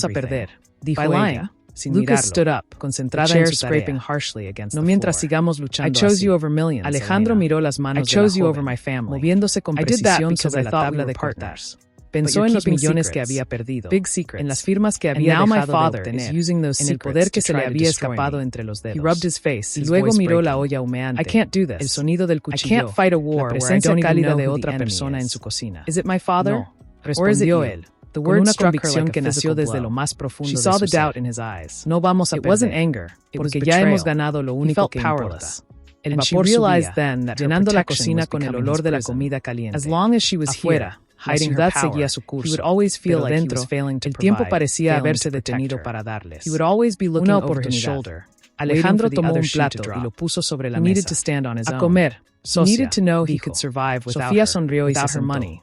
vamos a perder, dijo ella. Sin Lucas stood up, concentrada en su scraping harshly against no mientras sigamos luchando. I chose you over millions. Alejandro miró las manos de la joven, you over my family, moviéndose con precisión sobre la tabla de partners. Pensó en los millones que había perdido, big secrets, en las firmas que había dejado de obtener, en el poder que se le había escapado entre los dedos. He rubbed his face, y luego miró la olla humeante, el sonido del cuchillo, I can't fight a war, la presencia cálida de otra persona en su cocina. Is it my father? No, respondió él. The word una convicción que nació desde lo más profundo de su ser. She saw the doubt in his eyes. No vamos a perder. It wasn't anger, porque ya hemos ganado lo único que importa. El vapor subía, llenando la cocina con el olor de la comida caliente. As long as she was afuera, hiding her power, seguía su curso. He would always feel like dentro, he was failing to el tiempo parecía haberse detenido para darles. He would always be looking over his shoulder. Alejandro tomó un plato y lo puso sobre la mesa. A comer. He needed to know he could survive without her, without her money.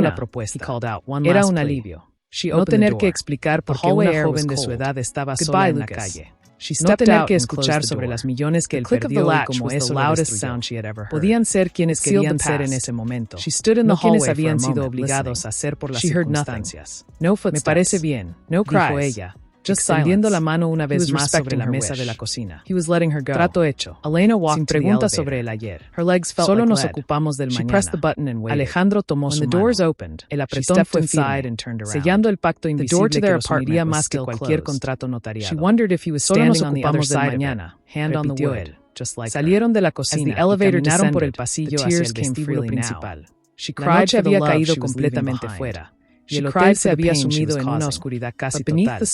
la propuesta. Era un alivio. No tener que explicar por qué una joven de su edad estaba sola en la calle. No tener que escuchar sobre las millones que él perdió y cómo eso lo destruyó. Podían ser quienes querían ser en ese momento, no quienes habían sido obligados a ser por las circunstancias. Me parece bien, dijo ella, extendiendo la mano una vez más sobre la mesa de la cocina. Trato hecho. Sin preguntas sobre el ayer. Solo nos ocupamos del mañana. Alejandro tomó su mano. El apretón fue firme, sellando el pacto invisible que los uniría más que cualquier contrato notariado. Solo nos ocupamos del mañana, repitió él. Salieron de la cocina y caminaron por el pasillo hacia el vestíbulo principal. La noche había caído completamente fuera. y el hotel se había sumido en una oscuridad casi total.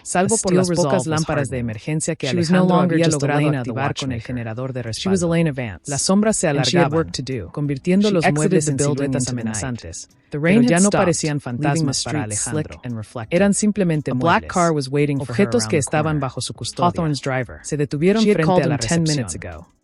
Salvo por las pocas lámparas de emergencia que Alejandro había logrado activar con el generador de respaldo. Las sombras se alargaban, convirtiendo los muebles en siluetas amenazantes. Pero ya no parecían fantasmas para Alejandro. Eran simplemente muebles, objetos que estaban bajo su custodia. Se detuvieron frente a la recepción.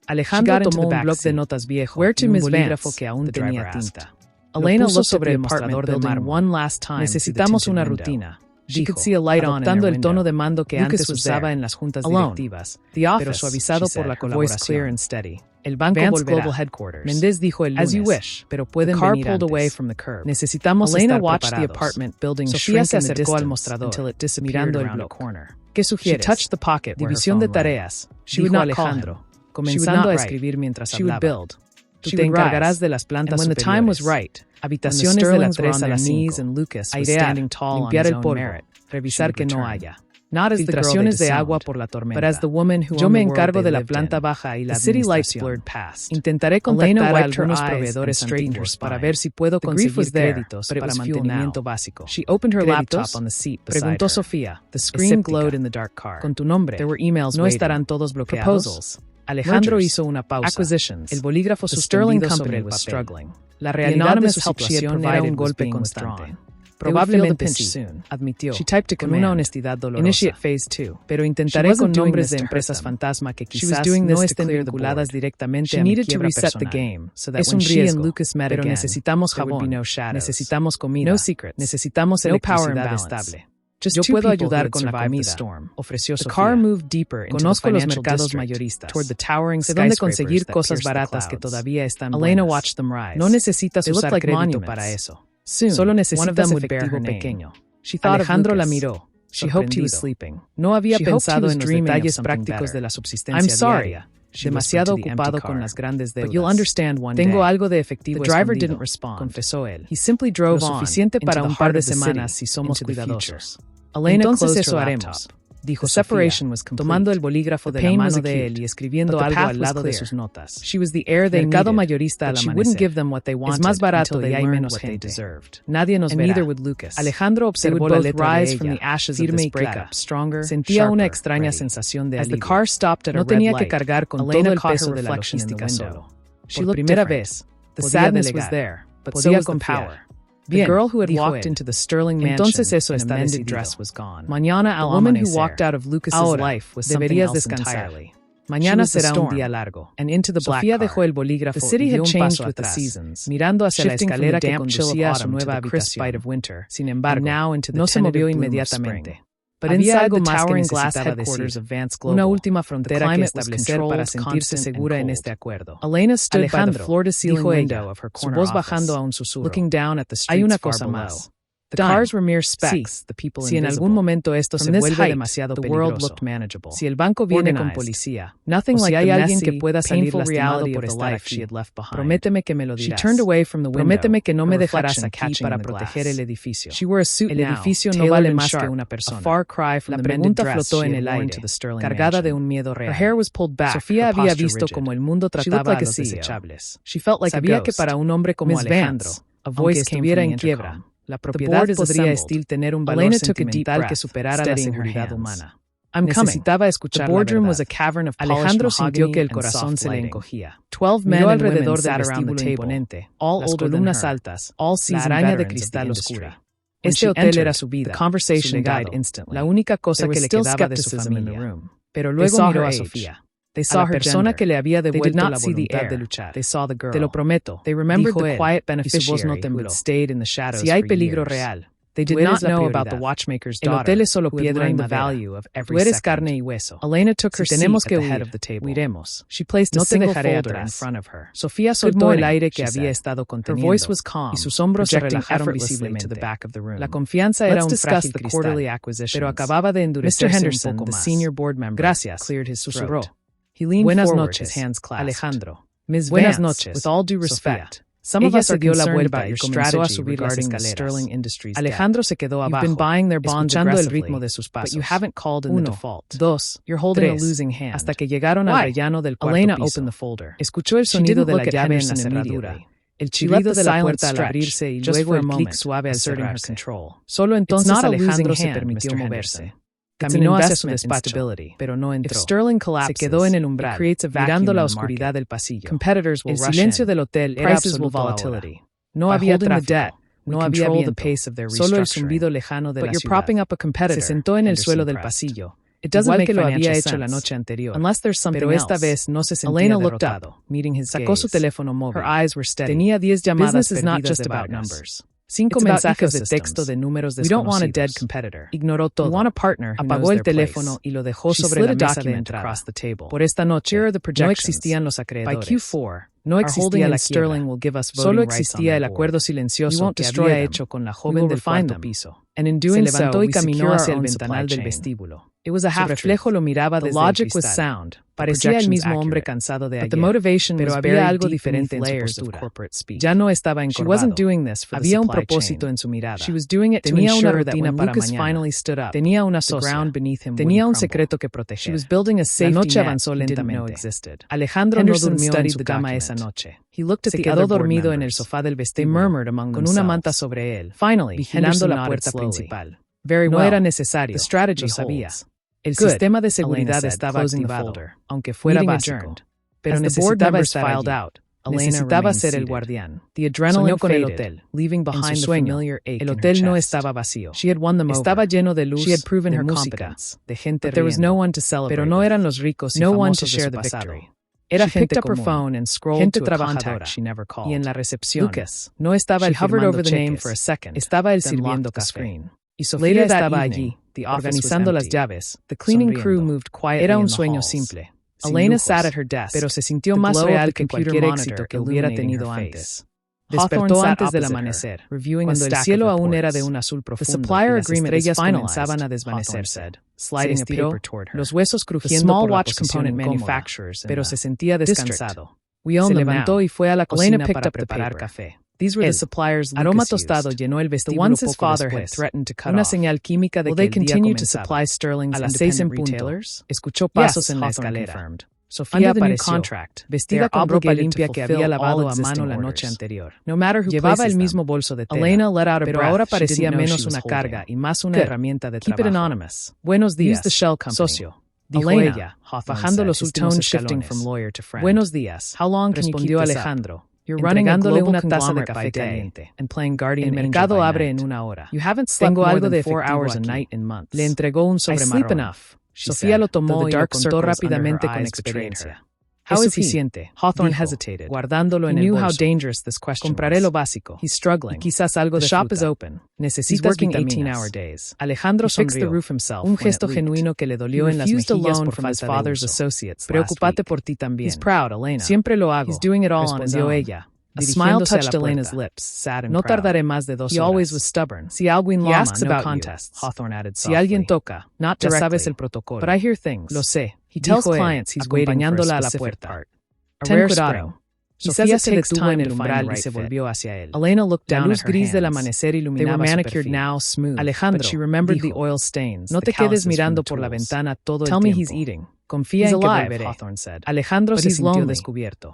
Alejandro tomó un bloc de notas viejo y un bolígrafo que aún tenía tinta. Elena puso sobre el mostrador del mármol. Necesitamos una rutina, dijo, adoptando el tono de mando que antes usaba en las juntas directivas, pero suavizado por la colaboración. El banco volverá. Méndez dijo el lunes, pero pueden venir antes. Necesitamos estar preparados. Sofía se acercó al mostrador, mirando el bloc. ¿Qué sugieres? División de tareas, dijo Alejandro, comenzando a escribir mientras hablaba. Tú te encargarás de las plantas superiores. Habitaciones de la 3 a la 5. Airear, limpiar el polvo, revisar que no haya. Filtraciones de agua por la tormenta. Yo me encargo de la planta baja y la administración. Intentaré contactar a algunos proveedores antiguos para ver si puedo conseguir créditos para mantenimiento básico. ¿Créditos? Preguntó Sofía. Con tu nombre. No estarán todos bloqueados. Alejandro hizo una pausa. El bolígrafo suspendido sobre el papel. La realidad de su situación era un golpe constante. Probablemente sí, admitió, con una honestidad dolorosa. Pero intentaré con nombres de empresas fantasma que quizás no estén vinculadas directamente a mi quiebra personal. Es un riesgo, pero necesitamos jabón, necesitamos comida, necesitamos electricidad estable. Yo puedo ayudar con la comida, ofreció Sofía. Conozco los mercados mayoristas. Sé dónde conseguir cosas baratas que todavía están buenas. No necesitas usar crédito para eso. Solo necesitas efectivo pequeño. Alejandro la miró. No había pensado en los detalles prácticos de la subsistencia diaria. Demasiado ocupado con las grandes deudas. Tengo algo de efectivo escondido, confesó él. Lo suficiente para un par de semanas si somos cuidadosos. Entonces eso haremos, dijo Sofía, tomando el bolígrafo de la mano de él y escribiendo algo al lado de sus notas. Mercado mayorista al amanecer. Es más barato y hay menos gente. Nadie nos verá. Alejandro observó la letra de ella, firme y clara. Sentía una extraña sensación de alivio. No tenía que cargar con todo el peso de la logística solo. Por primera vez, podía delegar, podía confiar. Bien, dijo él. Entonces eso está decidido. Mañana al amanecer. Ahora, deberías descansar. Mañana será un día largo. Sofía dejó el bolígrafo y dio un paso atrás, mirando hacia la escalera que conducía a su nueva habitación. Sin embargo, no se movió inmediatamente. Había algo más que necesitaba decir, una última frontera que establecer para sentirse segura en este acuerdo. Alejandro, dijo ella, su voz bajando a un susurro. Hay una cosa más. Si en algún momento esto se vuelve demasiado peligroso, si el banco viene con policía, o si hay alguien que pueda salir lastimado por estar aquí, prométeme que me lo dirás. Prométeme que no me dejarás aquí para proteger el edificio. El edificio no vale más que una persona. La pregunta flotó en el aire, cargada de un miedo real. Sofía había visto cómo el mundo trataba a los desechables. Sabía que para un hombre como Alejandro, aunque estuviera en quiebra, la propiedad podría tener un valor sentimental que superara la seguridad humana. Necesitaba escuchar la verdad. Alejandro sintió que el corazón se le encogía. Miró alrededor del vestíbulo imponente, las columnas altas, la araña de cristal oscura. Este hotel era su vida, su legado, la única cosa que le quedaba de su familia. Pero luego miró a Sofía. A la persona que le había devuelto la voluntad de luchar. Te lo prometo, dijo él, y su voz no tembló. Si hay peligro real, tú eres la prioridad. El hotel es solo piedra y madera. Tú eres carne y hueso. Si tenemos que huiremos. No te dejaré atrás. Sofía soltó el aire que había estado conteniendo, y sus hombros se relajaron visiblemente. La confianza era un frágil cristal, pero acababa de endurecerse un poco más. Gracias, susurró. Buenas noches, Alejandro. Buenas noches, with all due respect. Ella se dio la vuelta y comenzó a subir las escaleras. Alejandro se quedó abajo, escuchando el ritmo de sus pasos. 1, 2, 3, hasta que llegaron al rellano del cuarto piso. Escuchó el sonido de la llave en la cerradura. el chirrido de la puerta al abrirse y luego el clic suave al cerrarse. Solo entonces Alejandro se permitió moverse. Caminó hacia su despacho, pero no entró. Se quedó en el umbral, mirando la oscuridad del pasillo. El silencio del hotel era absoluto ahora. No había tráfico. No había viento, solo el zumbido lejano de la ciudad. Se sentó en el suelo del pasillo, igual que lo había hecho la noche anterior. Pero esta vez no se sentía derrotado. Sacó su teléfono móvil. Tenía 10 llamadas perdidas de Vargas. 5 mensajes de texto de números desconocidos. Ignoró todo. Apagó el teléfono y lo dejó sobre la mesa de entrada. Por esta noche, no existían los acreedores. No existía la quiebra. Solo existía el acuerdo silencioso que había hecho con la joven del cuarto piso. Se levantó y caminó hacia el ventanal del vestíbulo. Su reflejo lo miraba desde el cristal. Parecía el mismo hombre cansado de ayer, pero había algo diferente en su postura. Ya no estaba encorvado. Había un propósito en su mirada. Tenía una rutina para mañana. Tenía una socia. Tenía un secreto que proteger. La noche avanzó lentamente. Alejandro no durmió en su cama esa noche. Se quedó dormido en el sofá del vestíbulo, con una manta sobre él, vigilando la puerta principal. No era necesario, lo sabía. El sistema de seguridad estaba activado, aunque fuera básico, pero necesitaba estar allí. Necesitaba ser el guardián. Soñó con el hotel, en su sueño. El hotel no estaba vacío. Estaba lleno de luz, de música, de gente riendo. Pero no eran los ricos y famosos de su pasado. Era gente común, gente trabajadora, y en la recepción no estaba el firmando cheques, estaba el sirviendo café. Y Sofía estaba allí, organizando las llaves. Era un sueño simple. Elena sat at her desk, pero se sintió más real que cualquier éxito que hubiera tenido antes. Despertó antes del amanecer, cuando el cielo aún era de un azul profundo y las estrellas comenzaban a desvanecerse. Se estiró, los huesos crujiendo por la posición incómoda, pero se sentía descansado. Se levantó y fue a la cocina para preparar café. Aroma tostado llenó el vestíbulo poco después. Una señal química de que el día comenzaba. A las 6 en punto, escuchó pasos en la escalera. Sofía apareció, vestida con ropa limpia que había lavado a mano la noche anterior. Llevaba el mismo bolso de tela, pero ahora parecía menos una carga y más una herramienta de trabajo. Buenos días, socio, dijo ella, bajando los últimos escalones. Buenos días, respondió Alejandro, entregándole una taza de café caliente. El mercado abre en una hora. Tengo algo de efectivo aquí. Le entregó un sobre marrón. Sofía lo tomó y lo contó rápidamente con experiencia. Es suficiente, dijo, guardándolo en el bolso. Compraré lo básico. Y quizás algo de fruta. Necesitas vitaminas. Alejandro sonrió, un gesto genuino que le dolió en las mejillas por falta de uso. Preocúpate por ti también. Siempre lo hago, respondió ella. A smile touched Elena's lips. No tardaré más de 2 horas. Si Alwyn Lama, no contests. Si alguien toca, ya sabes el protocolo. Lo sé. He tells clients he's acompañándola a la puerta. Ten cuidado. Sofía se detuvo en el umbral y se volvió hacia él. La luz gris del amanecer iluminaba su perfil. Alejandro, dijo, no te quedes mirando por la ventana todo el tiempo. Confía en que volveré. Alejandro se sintió descubierto.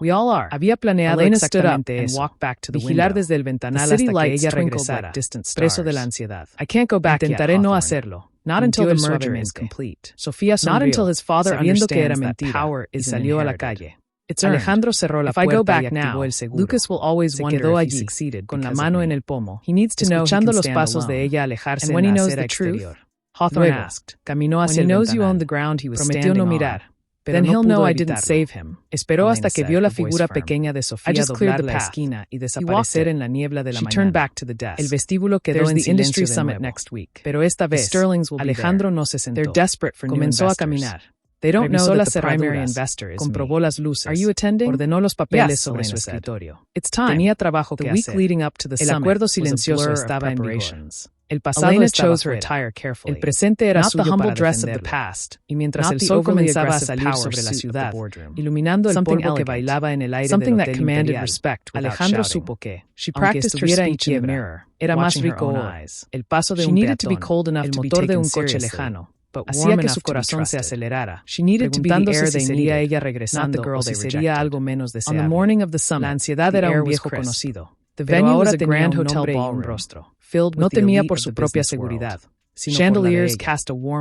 Había planeado exactamente eso, vigilar desde el ventanal hasta que ella regresara, preso de la ansiedad. Intentaré no hacerlo. Not until the merger is complete. Sofía sonrió, sabiendo que era mentira, y salió a la calle. Alejandro cerró la puerta y activó el seguro. Se quedó allí, con la mano en el pomo, escuchando los pasos de ella alejarse en la acera exterior. Luego, caminó hacia el ventanal. Prometió no mirar, pero no pudo evitarlo. Esperó hasta que vio la figura pequeña de Sofía doblar la esquina y desaparecer en la niebla de la mañana. El vestíbulo quedó en silencio de nuevo. Pero esta vez, Alejandro no se sentó. Comenzó a caminar. Revisó las cerraduras, comprobó las luces, ordenó los papeles sobre su escritorio. Tenía trabajo que hacer. El acuerdo silencioso estaba en vigor. El pasado estaba fuera. El presente era suyo para defenderlo. Y mientras el sol comenzaba a salir sobre la ciudad, iluminando el polvo que bailaba en el aire del hotel imperial, Alejandro supo que, aunque estuviera en quiebra, era más rico hoy. El paso de un peatón, el motor de un coche lejano, hacía que su corazón se acelerara, preguntándose si sería ella regresando o si sería algo menos deseable. La ansiedad era un viejo conocido, pero ahora tenía un nombre y un rostro. No temía por su propia seguridad, sino Chandeliers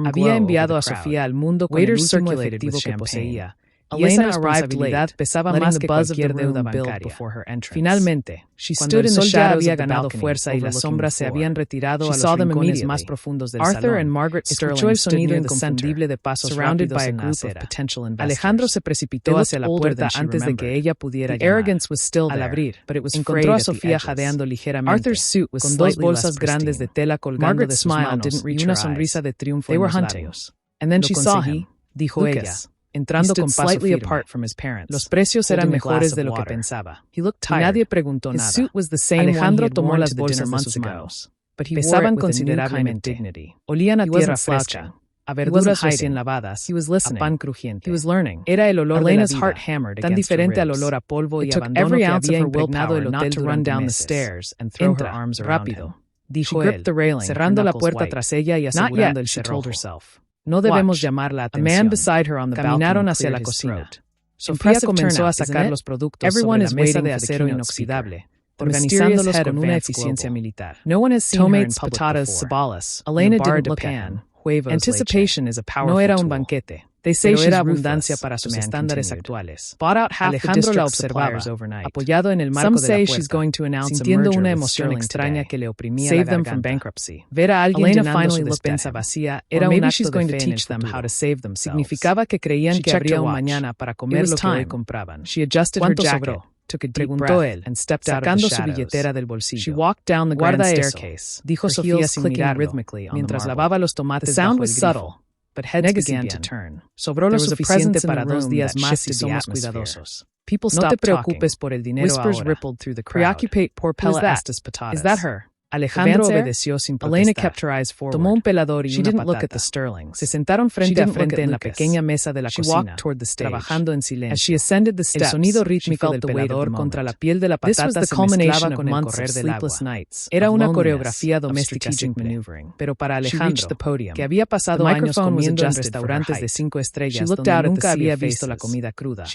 había enviado a Sofía al mundo con el último efectivo que poseía, y esa responsabilidad pesaba más que cualquier deuda bancaria. Finalmente, cuando el sol ya había ganado fuerza y las sombras se habían retirado a los rincones más profundos del salón, escuchó el sonido inconfundible de pasos rápidos en la acera. Alejandro se precipitó hacia la puerta antes de que ella pudiera llamar. Al abrir, encontró a Sofía jadeando ligeramente, con dos bolsas grandes de tela colgando de sus manos y una sonrisa de triunfo en los labios. Lo conseguí, dijo ella, entrando con paso firme. Los precios eran mejores de lo que pensaba. Y nadie preguntó nada. Alejandro tomó las bolsas de sus manos. Pesaban considerablemente. Olían a tierra fresca, a verduras recién lavadas, a pan crujiente. Era el olor de la vida, tan diferente al olor a polvo y abandono que había impregnado el hotel durante meses. Entra, rápido, dijo él, cerrando la puerta tras ella y asegurando el cerrojo. No debemos llamar la atención. Caminaron hacia la cocina. Sofía comenzó a sacar los productos sobre la mesa de acero inoxidable, organizándolos con una eficiencia militar. Tomates, patatas, cebollas, Elena didn't look at him. Anticipation is a powerful tool. No era un banquete, pero era abundancia para sus estándares actuales. Alejandro la observaba, apoyado en el marco de la puerta, sintiendo una emoción extraña que le oprimía la garganta. Ver a alguien llenando su despensa vacía era un acto de fe en el futuro. Significaba que creían que habría un mañana para comer lo que hoy compraban. ¿Cuánto sobró? Preguntó él, sacando su billetera del bolsillo. Guarda eso, dijo Sofía sin mirarlo, mientras lavaba los tomates bajo el grifo. But heads began to turn. Sobró lo suficiente para 2 días más si somos cuidadosos. No te preocupes por el dinero ahora. Preoccupate por Pella estas patatas. Is that her? Alejandro obedeció sin protestar. Tomó un pelador y una patata. Se sentaron frente a frente en la pequeña mesa de la cocina, trabajando en silencio. El sonido rítmico del pelador contra la piel de la patata se mezclaba con el correr del agua. Era una coreografía doméstica simple, pero para Alejandro, que había pasado años comiendo en restaurantes de 5 estrellas donde nunca había visto la comida cruda,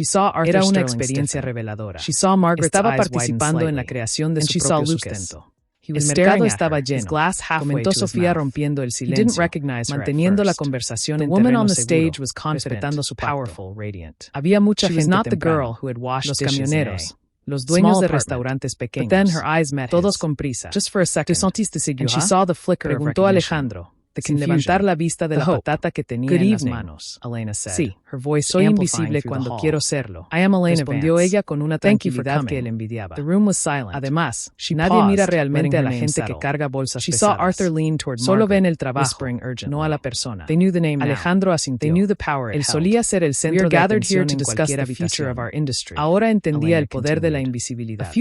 era una experiencia reveladora. Estaba participando en la creación de su propio sustento. El mercado estaba lleno, comentó Sofía rompiendo el silencio, manteniendo la conversación en terreno seguro, respetando su pacto. Había mucha gente temprano, los camioneros, los dueños de restaurantes pequeños, todos con prisa. ¿Te sentiste segura? Preguntó Alejandro, sin levantar la vista de la patata que tenía en las manos. Sí, soy invisible cuando quiero serlo, respondió ella con una tranquilidad que él envidiaba. Además, nadie mira realmente a la gente que carga bolsas pesadas. Solo ven el trabajo, no a la persona. Alejandro asintió. Él solía ser el centro de atención en cualquier habitación. Ahora entendía el poder de la invisibilidad.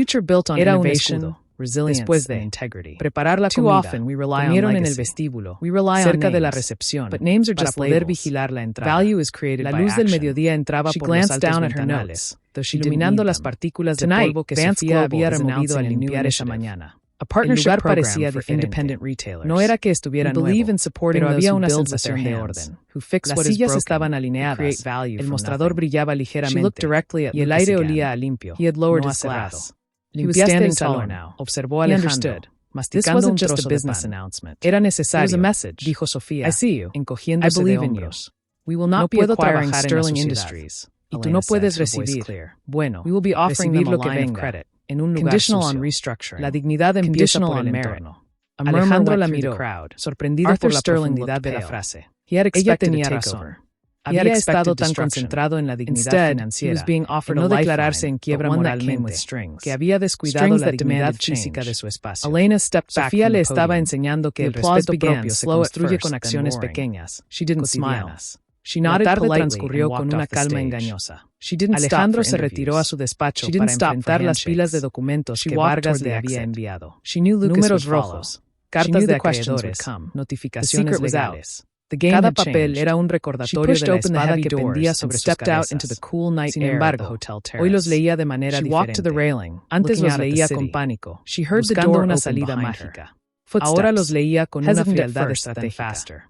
Era un escudo. Después de preparar la comida, comieron en el vestíbulo, cerca de la recepción, para poder vigilar la entrada. La luz del mediodía entraba por los altos ventanales, iluminando las partículas de polvo que Sofía había removido al limpiar esa mañana. El lugar parecía diferente. No era que estuviera nuevo, pero había una sensación de orden. Las sillas estaban alineadas, el mostrador brillaba ligeramente, y el aire olía a limpio, no a cerrado. Limpiaste el salón, observó Alejandro, masticando un trozo de pan. Era necesario, dijo Sofía, encogiéndose de hombros. No puedo trabajar en Sterling Industries, y tú no puedes recibir, recibir lo que venga, en un lugar sucio. La dignidad empieza por el entorno. Alejandro la miró, sorprendido por la profundidad de la frase. Ella tenía razón. Había estado tan concentrado en la dignidad financiera, en no declararse en quiebra moralmente, que había descuidado la dignidad física de su espacio. Sofía le estaba enseñando que el respeto propio se construye con acciones pequeñas, cotidianas. La tarde transcurrió con una calma engañosa. Alejandro se retiró a su despacho para enfrentar las pilas de documentos que Vargas le había enviado. Números rojos, cartas de acreedores, notificaciones legales. Cada papel era un recordatorio de la espada que pendía sobre sus cabezas. Sin embargo, hoy los leía de manera diferente. Antes los leía con pánico, buscando una salida mágica. Ahora los leía con una frialdad estratégica.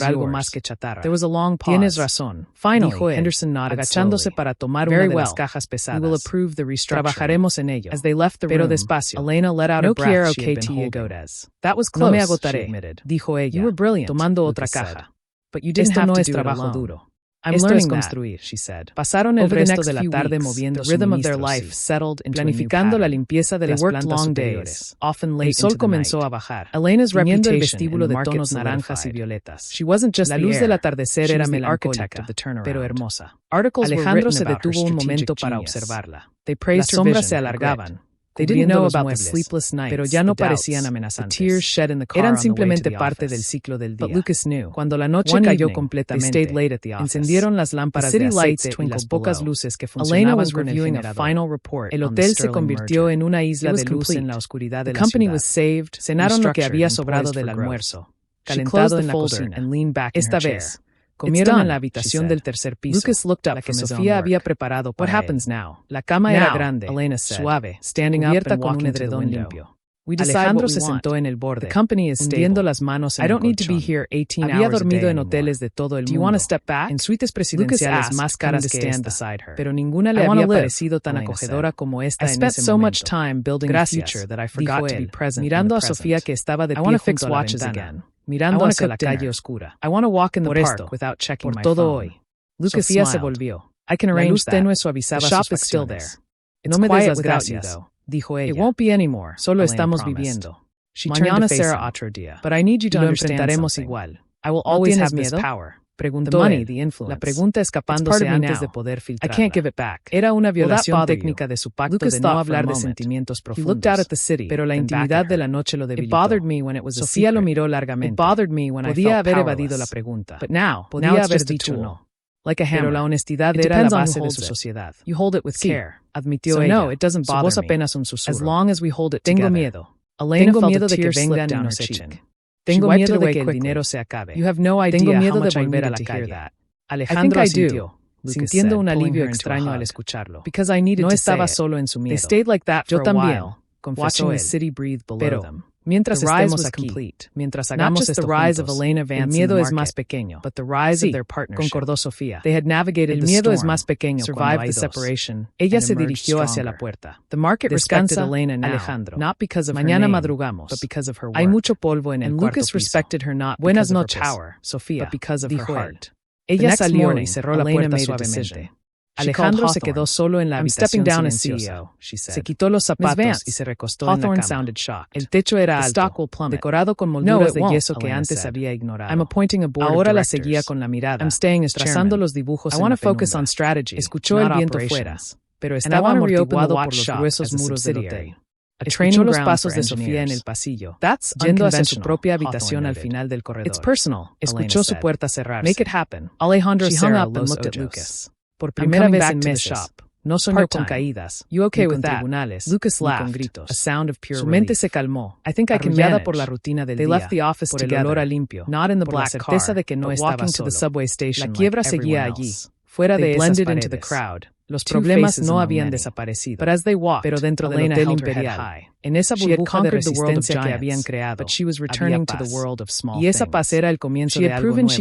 por algo más que chatarra. There was a long pause. Tienes razón. Finally, Dijo él, Henderson nodded agachándose slowly. para tomar Very una de well. las cajas pesadas. We will approve the restructuring. Trabajaremos en ello. As they left the Pero room, despacio. Elena let out No a breath quiero she had que been te holding. agotes. That was No close, me she agotaré, admitted. dijo ella, You were brilliant, tomando Lucas otra said. caja. But you didn't Esto have no to es do it trabajo alone. duro. I'm Esto es learning construir, that. she said. Pasaron el Over the resto next de la few tarde weeks, moviendo the rhythm of their suministros, life settled into a new planificando la pattern. limpieza de They las worked plantas long superiores. days, often late El sol into the comenzó night. a bajar. Elena's tiñendo el reputation vestíbulo in the de market tonos naranjas y solidified. violetas. She wasn't just La the luz air. del atardecer She era was the melancólica, architect of the turnaround. pero hermosa. Articles were Alejandro written se about her detuvo un momento strategic para genius. observarla. They Las praised her sombras vision se and grit. alargaban, They didn't know about the sleepless nights, pero ya no parecían amenazantes. The tears shed in the car. Eran simplemente parte del ciclo del día. But Lucas knew. Cuando la noche cayó completamente, they stayed late at the office. Encendieron las lámparas de aceite y las pocas luces que funcionaban con el generador. El hotel se convirtió en una isla de luz en la oscuridad de la ciudad. The company was saved. Cenaron lo que había sobrado del almuerzo, calentado en la cocina. Esta vez comieron en la habitación del tercer piso, Lucas looked up la que Sofía había preparado para él. La cama era grande, suave, cubierta con un edredón limpio. Alejandro se sentó en el borde, hundiendo las manos en el colchón. Había dormido en hoteles de todo el mundo, en suites presidenciales más caras que esta, pero ninguna le había parecido tan acogedora como esta en ese momento. Gracias, dijo él, mirando a Sofía que estaba de pie junto a la ventana, mirando hacia la calle oscura. Por esto, por todo hoy. Sofía se volvió. La luz tenue suavizaba sus facciones. No me des las gracias, dijo ella. It won't be anymore. Solo estamos viviendo. Mañana será otro día. But I need you to understand something. Igual. I will always have this power. Preguntó él, la pregunta escapándose antes de poder filtrarla. I can't give it back. Era una violación técnica de su pacto de no hablar de sentimientos profundos. He looked out at the city, pero la intimidad de la noche lo debilitó. It bothered me when it was Sofía lo miró largamente. It bothered me when podía haber evadido la pregunta. But now, podía haber dicho no. Like a hammer. Pero la honestidad era la base de su sociedad. You hold it with care, admitió ella. No, it doesn't bother me. Su voz apenas un susurro. As long as we hold it together. Tengo miedo. Tengo miedo de que venga down her cheek. Tengo miedo de que el dinero se acabe. You have no idea. Tengo miedo de volver a la calle. Alejandro asintió, sintiendo un alivio extraño al escucharlo. Because I needed no estaba solo en su miedo. They stayed like that for a while, confesó él. The city breathe below them. Mientras estemos aquí, mientras hagamos esto juntos, el miedo es más pequeño, but the rise of their partnership, concordó Sofía. They had navigated el miedo es más pequeño, survived the separation. Ella se dirigió hacia la puerta. The market respected Elena now, Alejandro, not because of mañana her name, madrugamos, but because of her work. Hay mucho polvo en el cuarto Lucas piso. Respected her not because of her power, Sofía, but because of her heart. Ella salió y cerró la puerta suavemente. Alejandro se quedó solo en la habitación silenciosa. Se quitó los zapatos y se recostó en la cama. El techo era alto, decorado con molduras de yeso que antes había ignorado. Ahora la seguía con la mirada, trazando los dibujos en la penumbra. Escuchó el viento fuera, pero estaba amortiguado por los gruesos muros del hotel. Escuchó los pasos de Sofía en el pasillo, yendo hacia su propia habitación al final del corredor. Escuchó su puerta cerrarse. Alejandro hung up and looked at Lucas. Por primera vez en meses, no soñó con caídas, con tribunales, ni con gritos. Su mente se calmó, arrullada por la rutina del día, por el olor a limpio, por la certeza de que no estaba solo. La quiebra seguía allí, fuera de esas paredes. Los problemas no habían desaparecido, pero dentro del hotel imperial, en esa burbuja de resistencia que habían creado, había paz. Y esa paz era el comienzo de algo nuevo,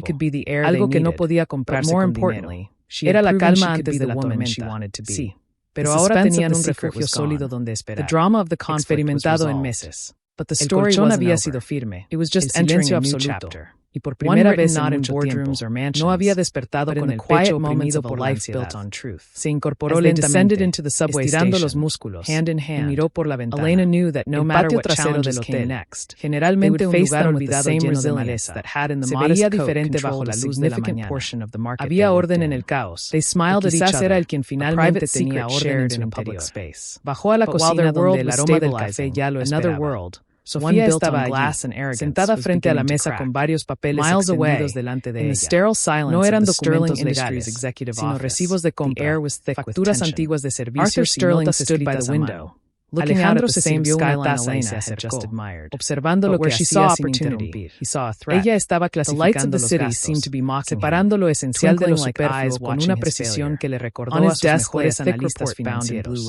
algo que no podía comprarse con dinero. Era la calma antes de la tormenta. Sí, pero ahora tenían un refugio sólido donde esperar. Experimentado en meses. El colchón había sido firme. El silencio absoluto. Y por primera vez en mucho tiempo, no había despertado con el pecho oprimido por la ansiedad. Se incorporó lentamente, estirando los músculos, y miró por la ventana. El patio trasero del hotel, generalmente un lugar olvidado lleno de maleza, se veía diferente bajo la luz de la mañana. Había orden en el caos, y quizás era el quien finalmente tenía orden en su interior. Bajó a la cocina donde el aroma del café ya lo esperaba. Sofía estaba allí, sentada frente a la mesa con varios papeles extendidos delante de ella. No eran documentos legales, sino recibos de compra, facturas antiguas de servicios y notas escritas a mano. Alejandro se sirvió una taza y se acercó, observando lo que hacía sin interrumpir. Ella estaba clasificando los gastos, separando lo esencial de lo superfluo con una precisión que le recordó a sus mejores analistas financieros.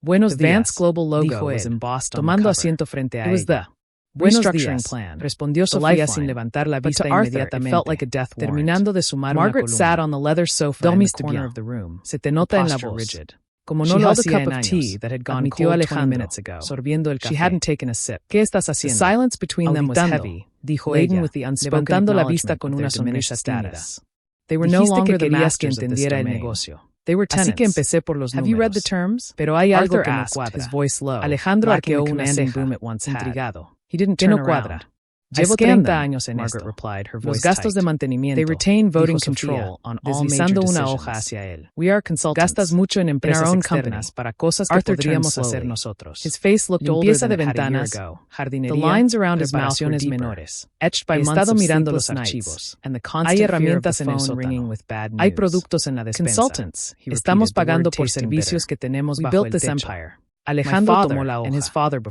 Buenos días, dijo él, tomando asiento frente a ella. Buenos días, respondió Sofía sin levantar la vista inmediatamente, terminando de sumar una columna. Se te nota en la voz. Como no lo hacía en años, admitió Alejandro, sorbiendo el café. ¿Qué estás haciendo? Auditando, dijo ella, levantando la vista con una sonrisa tímida. Dijiste que querías que entendiera el negocio. Así que empecé por los números. Pero hay algo que no cuadra. Alejandro arqueó una ceja, intrigado. ¿Qué no cuadra? Llevo 30 años en esto. Replied, her voice Los gastos de mantenimiento. They retain voting control on all deslizando una hoja hacia él. We are consultants. Gastas mucho en empresas externas para cosas que podríamos hacer nosotros. His face looked older than it had a year ago. Jardinería. The lines around his mouth were deeper, menores, etched by months of mirando los archivos. And the constant herramientas en el ringing with bad news. Hay productos en la despensa. Consultants. Estamos pagando por servicios que tenemos bajo el techo. Empire. Alejandro tomó la hoja.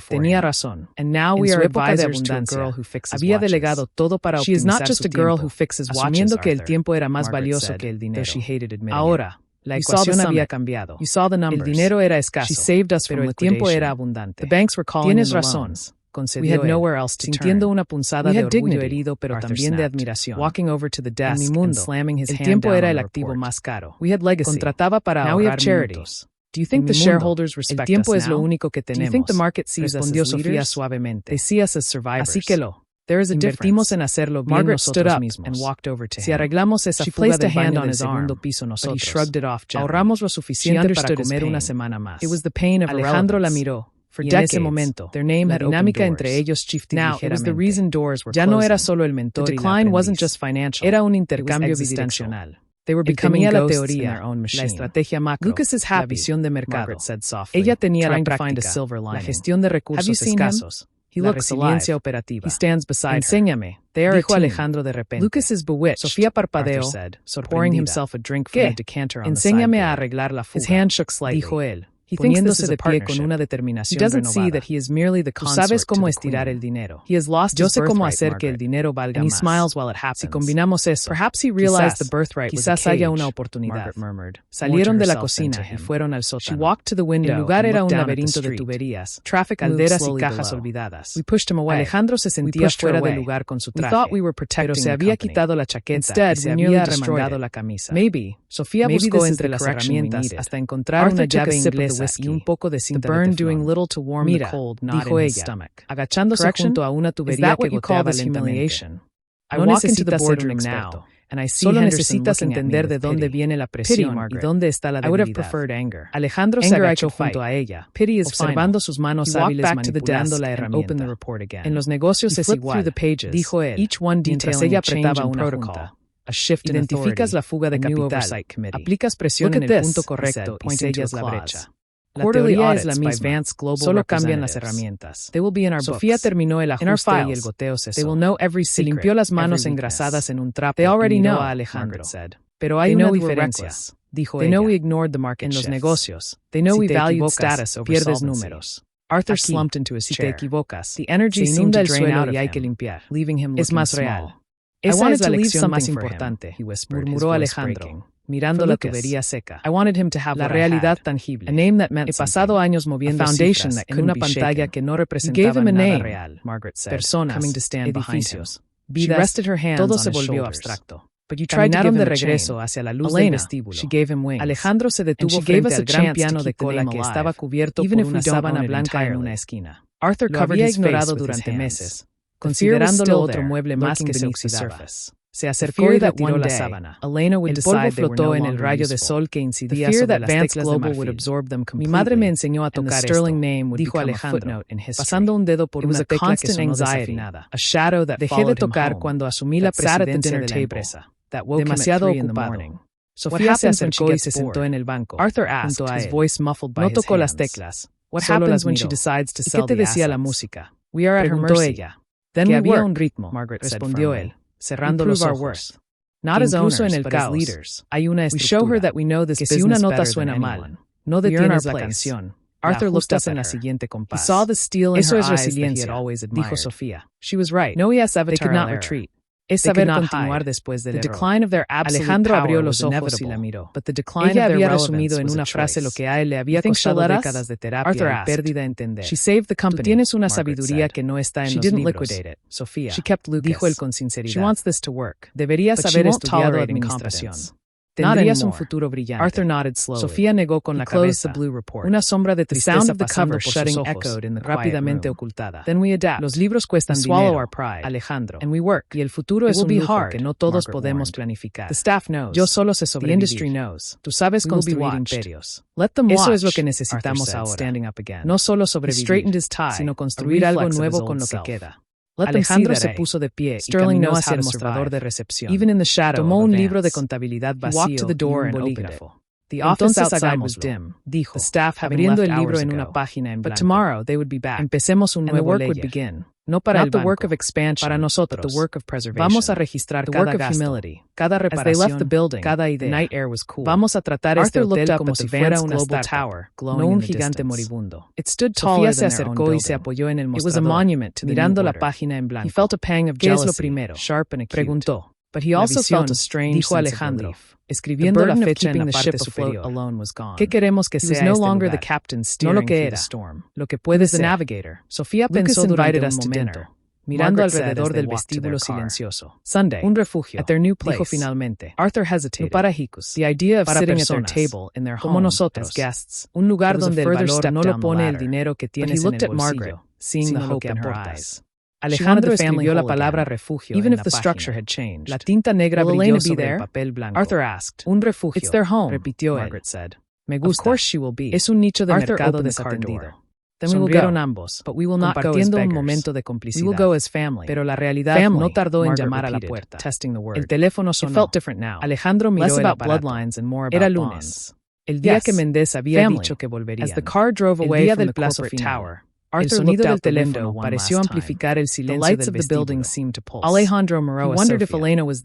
Tenía razón. And now we are advisors to a girl who fixes Había delegado todo para optimizar su tiempo. She is not just a girl who fixes watches, asumiendo que el tiempo era más valioso que el dinero. Ahora, la ecuación había cambiado. El dinero era escaso, pero el tiempo era abundante. Tienes razón. We had nowhere else to sintiendo una punzada de orgullo herido, pero también de admiración. Walking over to the desk en mi mundo, slamming his el tiempo era el activo más caro. We had legacy. Contrataba para ahorrar minutos. Do you think the shareholders respect us now? El tiempo es lo único que tenemos. Do you think the market sees us as leaders? Sofía suavemente. They see us as survivors. Así que there is a Invertimos en hacerlo bien Margaret stood up mismos. And walked over to him. Si arreglamos esa She fuga del baño del segundo piso nosotros, but he shrugged it off gently. Ahorramos lo suficiente para comer una semana más. It was the pain of Alejandro la miró. For decades, en ese momento, their name had dinámica entre ellos shifted ligeramente. It was the reason doors were closing. Ya no era solo el mentor the decline wasn't just financial. Era un intercambio bidireccional. They were becoming la teoría, in their own machine. La estrategia macro, Lucas is happy, la visión de mercado. Said softly, ella tenía la práctica, la gestión de recursos escasos. He la resiliencia operativa. He stands beside Enséñame. Her. Dijo Alejandro de repente. Lucas is bewitched. Sofía parpadeó, pouring himself a drink from a decanter on Enséñame the a arreglar la fuga. His hand shook slightly. Dijo él. He poniéndose de pie con una determinación renovada. He doesn't see that he is merely the consort. Sabes cómo estirar el dinero. He has lost his birthright, cómo hacer que el dinero valga más. And he smiles while it happens. Si combinamos eso, perhaps he realized the birthright was a cage. Haya una oportunidad. Murmured. Salieron de la cocina y fueron al sótano. She walked to the window. El lugar era un laberinto de tuberías, traffic, calderas y cajas olvidadas. We pushed him away. Alejandro se sentía fuera del lugar con su traje. We thought we were protecting pero se había quitado la chaqueta. Instead, we nearly remangado la camisa. Maybe. Sofía buscó entre las herramientas hasta encontrar una llave inglesa y un poco de cinta de teflón. Mira, dijo ella, agachándose junto a una tubería que goteaba lentamente. No necesitas ser un experto. Solo necesitas entender de dónde viene la presión y dónde está la debilidad. Alejandro se agachó junto a ella, observando sus manos hábiles manipulando la herramienta. En los negocios es igual, dijo él, mientras ella apretaba una junta. Identificas la fuga de capital, aplicas presión en el punto correcto y sellas la brecha. La teoría es la misma, solo cambian las herramientas. Sofía terminó el ajuste y el goteo cesó. Se limpió las manos engrasadas en un trapo y miró a Alejandro. Pero hay una diferencia, dijo ella. En los negocios, si te equivocas, pierdes números. Arthur slumped into his chair. Si te equivocas, se inunda el suelo y hay que limpiar. Es más real. Esa es la lección más importante, murmuró Alejandro, mirando la tubería seca. La realidad tangible. He pasado años moviendo cifras en una pantalla que no representaba nada real. Personas, edificios, vidas, todo se volvió abstracto. Caminaron de regreso hacia la luz del vestíbulo. Alejandro se detuvo frente al gran piano de cola que estaba cubierto por una sábana blanca en una esquina. Arthur había ignorado durante meses, considerándolo otro mueble más que se oxidaba. Se acercó y retiró la sábana. El polvo flotó en el rayo de sol que incidía sobre las teclas de marfil. Mi madre me enseñó a tocar esto, dijo Alejandro, pasando un dedo por una tecla que sonó desafinada. Dejé de tocar cuando asumí la presidencia de la empresa. Demasiado ocupado. Sofía se acercó y se sentó en el banco. Arthur junto a él. No tocó las teclas. Solo las miró. ¿Y qué te decía la música? Preguntó ella. Que había un ritmo, respondió él, cerrando los ojos. Incluso en el caos, hay una estructura, que si una nota suena mal, no detienes la canción. Arthur looked up en la siguiente compás. Eso es resiliencia, dijo Sofía. No es avatar retreat. Es saber continuar después del error. Alejandro abrió los ojos y la miró. Ella había resumido en una frase lo que a él le había costado décadas de terapia y pérdida de entender. Tú tienes una sabiduría que no está en los libros. Sofía, dijo él con sinceridad. Deberías haber estudiado administración. Tendrías un futuro brillante. Arthur nodded slowly. Sofía negó con la cabeza. Una sombra de tristeza pasando por sus ojos, rápidamente ocultada. Los libros cuestan dinero, Alejandro. Y el futuro es un lujo que no todos podemos planificar. Yo solo sé sobrevivir. Tú sabes construir imperios. Eso es lo que necesitamos ahora. No solo sobrevivir, sino construir algo nuevo con lo que queda. Alejandro se puso de pie y caminó hacia el mostrador de recepción. Tomó un libro de contabilidad vacío y un bolígrafo. Entonces hagámoslo, dijo, abriendo el libro en una página en blanco. Empecemos un nuevo ledger. No para el banco, para nosotros. Vamos a registrar cada gasto, cada reparación, cada idea. Vamos a tratar este hotel como si fuera una startup, no un gigante moribundo. Sofía se acercó y se apoyó en el mostrador, mirando la página en blanco. ¿Qué es lo primero? Preguntó. Dijo Alejandro, escribiendo la fecha en la parte superior. ¿Qué queremos que sea este lugar? No lo que era, lo que puede ser. Sofía pensó durante un momento, mirando alrededor del vestíbulo silencioso. Un refugio, dijo finalmente. No para hijos. Para personas, como nosotros, un lugar donde el valor no lo pone el dinero que tienes en el bolsillo, sino lo que aportas. Alejandro escribió la palabra refugio en la página. La tinta negra brilló sobre el papel blanco. Un refugio, repitió él. Me gusta. Es un nicho de mercado desatendido. Sonrieron ambos, compartiendo un momento de complicidad. Pero la realidad no tardó en llamar a la puerta. El teléfono sonó. Alejandro miró el aparato. Era lunes. El día que Méndez había dicho que volvería. El día del plazo final. El sonido del teléfono pareció amplificar el silencio del vestíbulo. Alejandro Moreau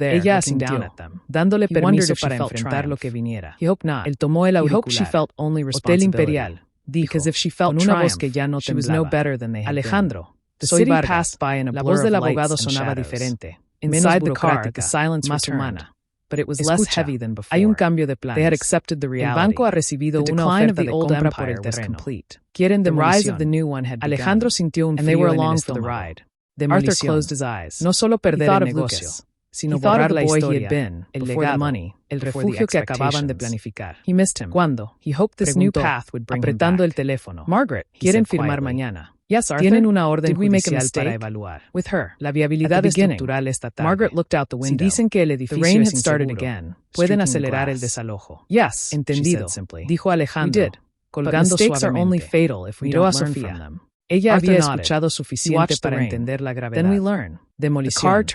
ella asintió, dándole permiso para enfrentar lo que viniera. Él tomó el auricular. Hotel Imperial, dijo, con una voz que ya no temblaba. Alejandro, soy Vargas. La voz del abogado sonaba diferente, menos burocrática, más humana. But it was less heavy than before. Hay un cambio de planes. El banco ha recibido una oferta de compra por el terreno. Quieren demolición. Alejandro sintió un frío en el estómago. Demolición. No solo perder el negocio, sino borrar la historia, el legado, el refugio que acababan de planificar. ¿Cuándo? Preguntó, apretando el teléfono. Quieren firmar mañana. Tienen una orden judicial para evaluar. La viabilidad estructural esta tarde. Si dicen que el edificio es inseguro, pueden acelerar el desalojo. Entendido, dijo Alejandro, colgando suavemente. Miró a Sofía. Ella había escuchado suficiente para entender la gravedad. Demolición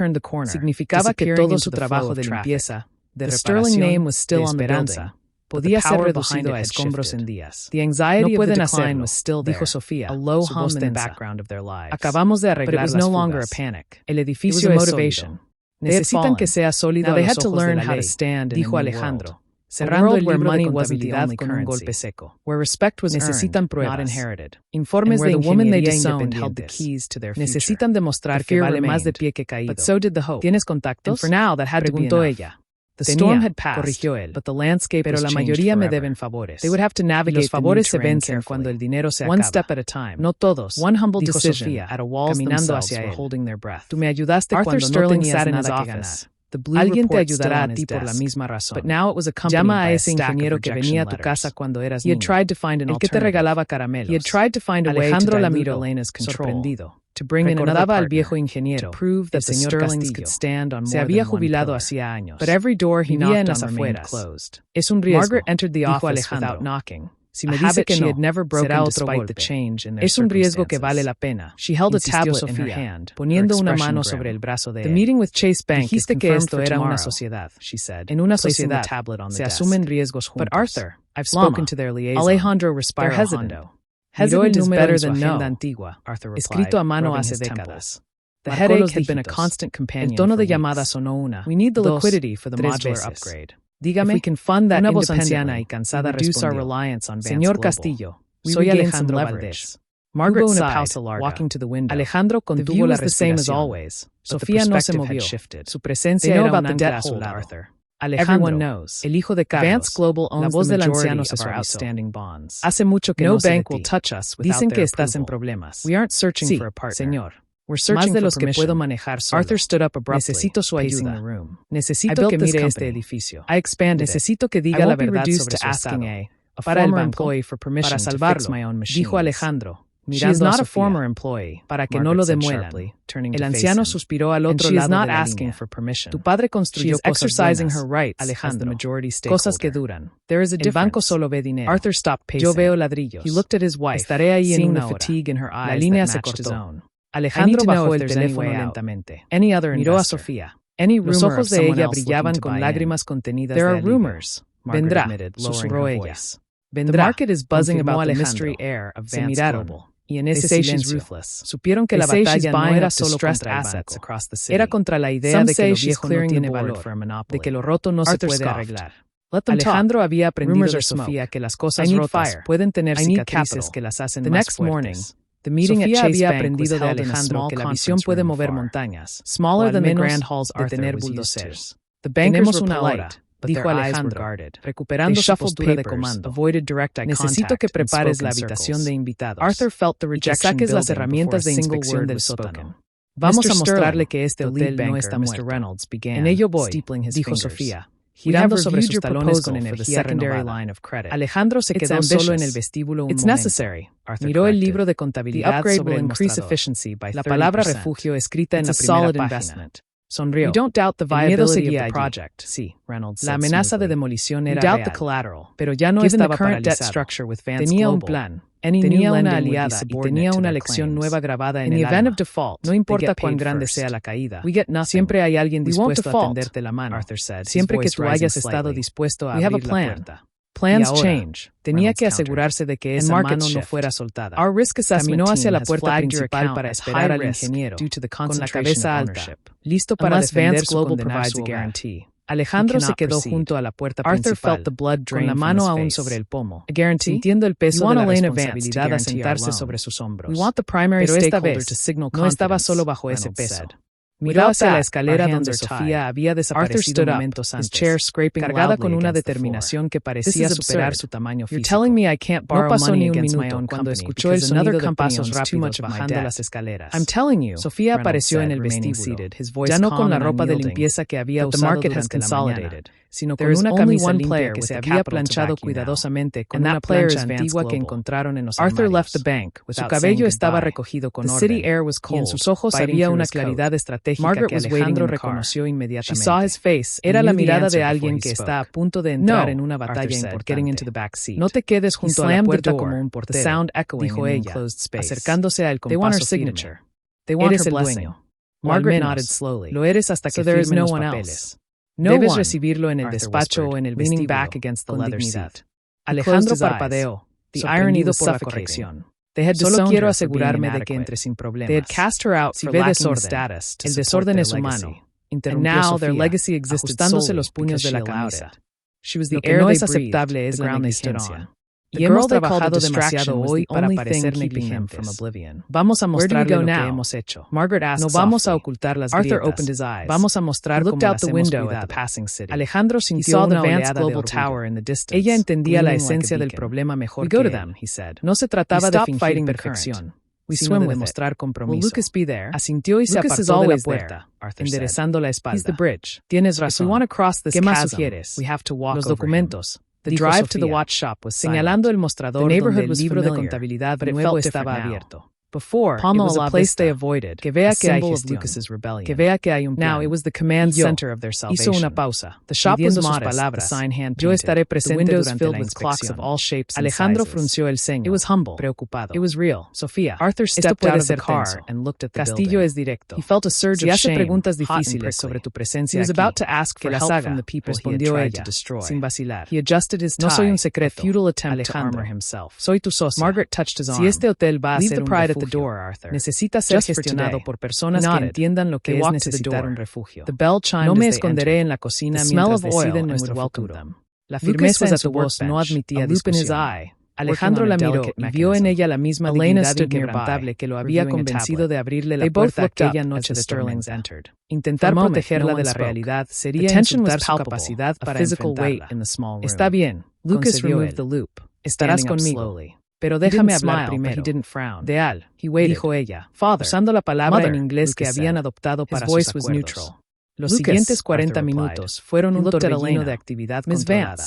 significaba que todo su trabajo de limpieza, de reparación, de esperanza, podía ser reducido a escombros en días. No pueden hacerlo, dijo Sofía, su voz tensa. Acabamos de arreglar las fugas. El edificio es sólido. Necesitan que sea sólido a los ojos de la ley, dijo Alejandro, cerrando el libro de contabilidad con un golpe seco. Necesitan pruebas, informes de ingeniería independientes. Necesitan demostrar que vale más de pie que caído. ¿Tienes contactos? Preguntó ella. Corrigió él, pero la mayoría me deben favores. Los favores se vencen cuando el dinero se acaba. No todos, dijo Sofía, caminando hacia él. Tú me ayudaste cuando no tenías nada que ganar. Alguien te ayudará a ti por la misma razón. Llama a ese ingeniero que venía a tu casa cuando eras niño, el que te regalaba caramelos. Alejandro la miró, sorprendido. Recordaba al viejo ingeniero, el señor Castillo. Se había jubilado hacía años. Vivía en las afueras. Es un riesgo, dijo Alejandro. Si me dice que no, será otro golpe. Es un riesgo que vale la pena. Insistió Sofía, poniendo una mano sobre el brazo de él. Dijiste que esto era una sociedad. En una sociedad se asumen riesgos juntos. Alejandro respiró hondo. Miró el número de su agenda antigua, escrito a mano hace décadas. The headache had been a constant companion. El tono de llamada sonó una, dos, tres veces. Dígame, una voz anciana y cansada respondió, Señor Castillo, soy Alejandro Valdés. Margaret sighed, walking to the window. Alejandro contuvo la respiración. Sofía no se movió. Su presencia era un ancla a su lado. Alejandro, el hijo de Carlos, la voz del anciano se suavizó. Hace mucho que no sé de ti. Dicen que estás en problemas. Sí, señor. Más de los que puedo manejar solo. Necesito su ayuda. Necesito que mire este edificio. Necesito que diga la verdad sobre su estado. Para el banco, para salvarlo, dijo Alejandro, mirando a Sofía, para que no lo demuelan. El anciano suspiró al otro lado de la línea. Tu padre construyó cosas buenas, Alejandro, cosas que duran. El banco solo ve dinero. Yo veo ladrillos. Estaré ahí en una hora. La línea se cortó. Alejandro bajó el teléfono lentamente. Miró a Sofía. Los ojos de ella brillaban con lágrimas contenidas de alivio. Vendrá, susurró ella. Vendrá. The market is buzzing about the mystery air of Vance Global. Y en ese silencio, supieron que la batalla no era solo contra assets era contra la idea de que lo viejo no tiene valor, de que lo roto no se puede arreglar. Alejandro había aprendido de Sofía que las cosas rotas pueden tener cicatrices que las hacen más fuertes. Sofía había aprendido de Alejandro que la visión puede mover montañas, smaller than the grand halls de tener bulldozers. Tenemos una hora, dijo Alejandro, recuperando su postura de comando. Necesito que prepares la habitación de invitados. Y que saques las herramientas de inspección del sótano. Vamos a mostrarle que este hotel no está muerto. En ello voy, dijo Sofía, girando sobre sus talones con energía renovada. Alejandro se quedó solo en el vestíbulo un momento. Miró el libro de contabilidad sobre el mostrador. La palabra refugio escrita en la primera página. Sonrió. El miedo seguía allí. Sí, la amenaza de demolición era real, pero ya no estaba paralizado. Tenía un plan, tenía una aliada y tenía una lección nueva grabada en el alma. No importa cuán grande sea la caída, siempre hay alguien dispuesto a tenderte la mano. Siempre que tú hayas estado dispuesto a abrir la puerta. Plans change. Tenía que asegurarse de que esa mano no fuera soltada. Caminó hacia la puerta principal para esperar al ingeniero, con la cabeza alta, listo para defender su condenado su hogar. Alejandro se quedó junto a la puerta principal, con la mano aún sobre el pomo, sintiendo el peso de la responsabilidad a sentarse sobre sus hombros. Pero esta vez, no estaba solo bajo ese peso. Miró hacia la escalera donde Sofía había desaparecido momentos antes, cargada con una determinación que parecía superar su tamaño físico. No pasó ni un minuto cuando escuchó el sonido de pasos rápidos bajando las escaleras. Sofía apareció en el vestíbulo, ya no con la ropa de limpieza que había usado durante la mañana, sino con una camisa limpia que se había planchado cuidadosamente con una plancha antigua que encontraron en los armarios. Su cabello estaba recogido con orden, y en sus ojos había una claridad estratégica que Alejandro reconoció inmediatamente. Era la mirada de alguien que está a punto de entrar en una batalla importante. No te quedes junto a la puerta como un portero, dijo ella, acercándose al compaso firme. Eres el dueño. Margaret nodded slowly. Lo eres hasta que firmen los papeles. Debes recibirlo en el despacho o en el vestíbulo, con dignidad. Alejandro parpadeó, ironido por la corrección. Solo quiero asegurarme de que entre sin problemas. Si ve desorden, el desorden es humano. Interrumpió Sofía, ajustándose los puños de la camisa. Lo que no es aceptable es la negligencia. Y hemos trabajado demasiado hoy para parecer negligentes. Vamos a mostrar lo que hemos hecho. No vamos a ocultar las grietas. Vamos a mostrar cómo las hemos cuidado. Alejandro sintió una oleada de orgullo. Ella entendía la esencia del problema mejor que él. No se trataba de fingir perfección, sino de demostrar compromiso. Asintió y se apartó de la puerta, enderezando la espalda. Tienes razón. ¿Qué más sugieres? Los documentos. The drive to the watch shop was señalando el mostrador donde el libro de contabilidad nuevo estaba abierto. Before, it was a place they avoided, que vea que hay gestión, que vea que hay un plan. Now it was the command center of their salvation. Hizo una pausa. The shop was modest, palabras. The sign hand yo estaré presente durante la inspección. Alejandro frunció el ceño. It was humble, preocupado. It was real. Sofía. Arthur stepped out of the car and looked at the Castillo es directo. He felt a surge of shame, preguntas difíciles sobre tu presencia he was about to ask for help from the people he had tried to destroy. Sin vacilar. He adjusted his tie, no soy un secreto, a futile attempt to armor himself. Soy tu socia. Margaret touched his arm. Si este hotel va a ser un refugio, the door, Arthur. Necesita ser gestionado por personas que entiendan lo que es necesitar un refugio. No me esconderé en la cocina mientras deciden nuestro futuro. La firmeza de su voz no admitía discusión. Alejandro la miró y vio en ella la misma dignidad inquebrantable que lo había convencido de abrirle la puerta aquella noche de tormenta. Intentar protegerla de la realidad sería insultar su capacidad para enfrentarla. Está bien, Lucas removed the loop. Estarás conmigo. Pero déjame hablar primero. Deal, dijo ella, usando la palabra en inglés que habían adoptado para sus acuerdos. Los siguientes 40 minutos fueron un torbellino de actividad controlada.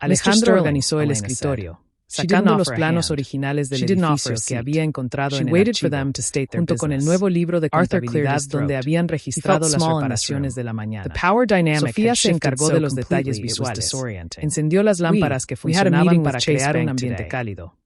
Alejandro organizó el escritorio, sacando los planos originales del edificio que había encontrado en el archivo, junto con el nuevo libro de contabilidad donde habían registrado las reparaciones de la mañana. Sofía se encargó de los detalles visuales. Encendió las lámparas que funcionaban para crear un ambiente cálido.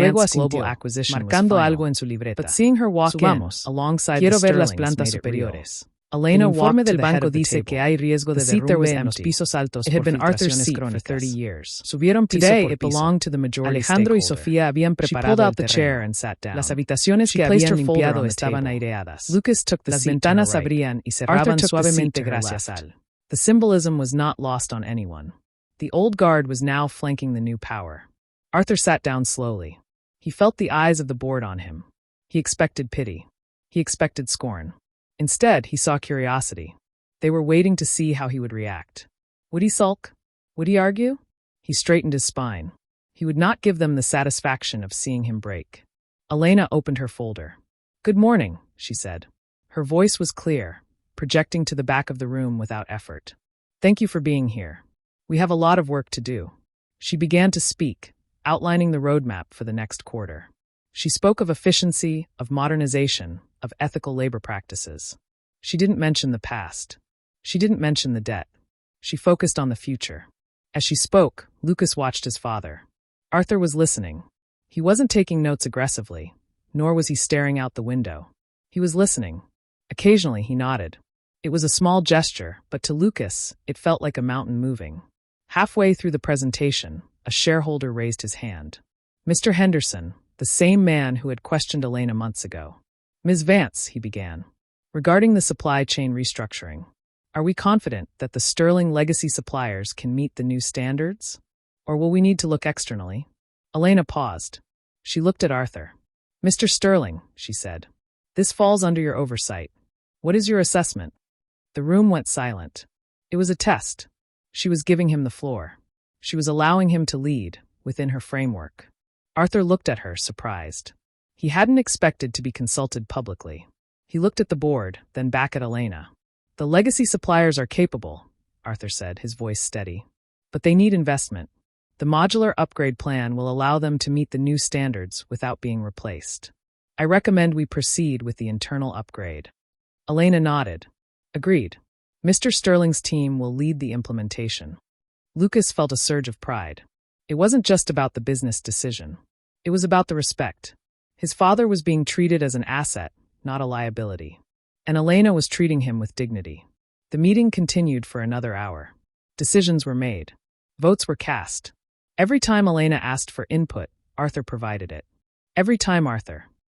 luego asintió, marcando algo en su libreta. But seeing her walk alongside quiero ver las plantas superiores. Elena el informe del banco dice que hay riesgo de derrumbe en los pisos altos por filtraciones crónicas. Subieron piso por piso. Today it belonged to the majority Alejandro y Sofía habían preparado el terreno. Las habitaciones que habían limpiado estaban aireadas. Lucas took the Las ventanas abrían y cerraban suavemente gracias al. The symbolism was not lost on anyone. The old guard was now flanking the new power. Arthur sat down slowly. He felt the eyes of the board on him. He expected pity. He expected scorn. Instead, he saw curiosity. They were waiting to see how he would react. Would he sulk? Would he argue? He straightened his spine. He would not give them the satisfaction of seeing him break. Elena opened her folder. "Good morning," she said. Her voice was clear, projecting to the back of the room without effort. "Thank you for being here. We have a lot of work to do. She began to speak, outlining the roadmap for the next quarter. She spoke of efficiency, of modernization, of ethical labor practices. She didn't mention the past. She didn't mention the debt. She focused on the future. As she spoke, Lucas watched his father. Arthur was listening. He wasn't taking notes aggressively, nor was he staring out the window. He was listening. Occasionally he nodded. It was a small gesture, but to Lucas, it felt like a mountain moving. Halfway through the presentation, a shareholder raised his hand. Mr. Henderson, the same man who had questioned Elena months ago. Ms. Vance, he began. Regarding the supply chain restructuring, are we confident that the Sterling legacy suppliers can meet the new standards? Or will we need to look externally? Elena paused. She looked at Arthur. Mr. Sterling, she said, this falls under your oversight. What is your assessment? The room went silent. It was a test. She was giving him the floor. She was allowing him to lead, within her framework. Arthur looked at her, surprised. He hadn't expected to be consulted publicly. He looked at the board, then back at Elena. The legacy suppliers are capable, Arthur said, his voice steady. But they need investment. The modular upgrade plan will allow them to meet the new standards without being replaced. I recommend we proceed with the internal upgrade. Elena nodded. Agreed. Mr. Sterling's team will lead the implementation. Lucas felt a surge of pride. It wasn't just about the business decision. It was about the respect. His father was being treated as an asset, not a liability. And Elena was treating him with dignity. The meeting continued for another hour. Decisions were made. Votes were cast. Every time Elena asked for input, Arthur provided it. Every time Arthur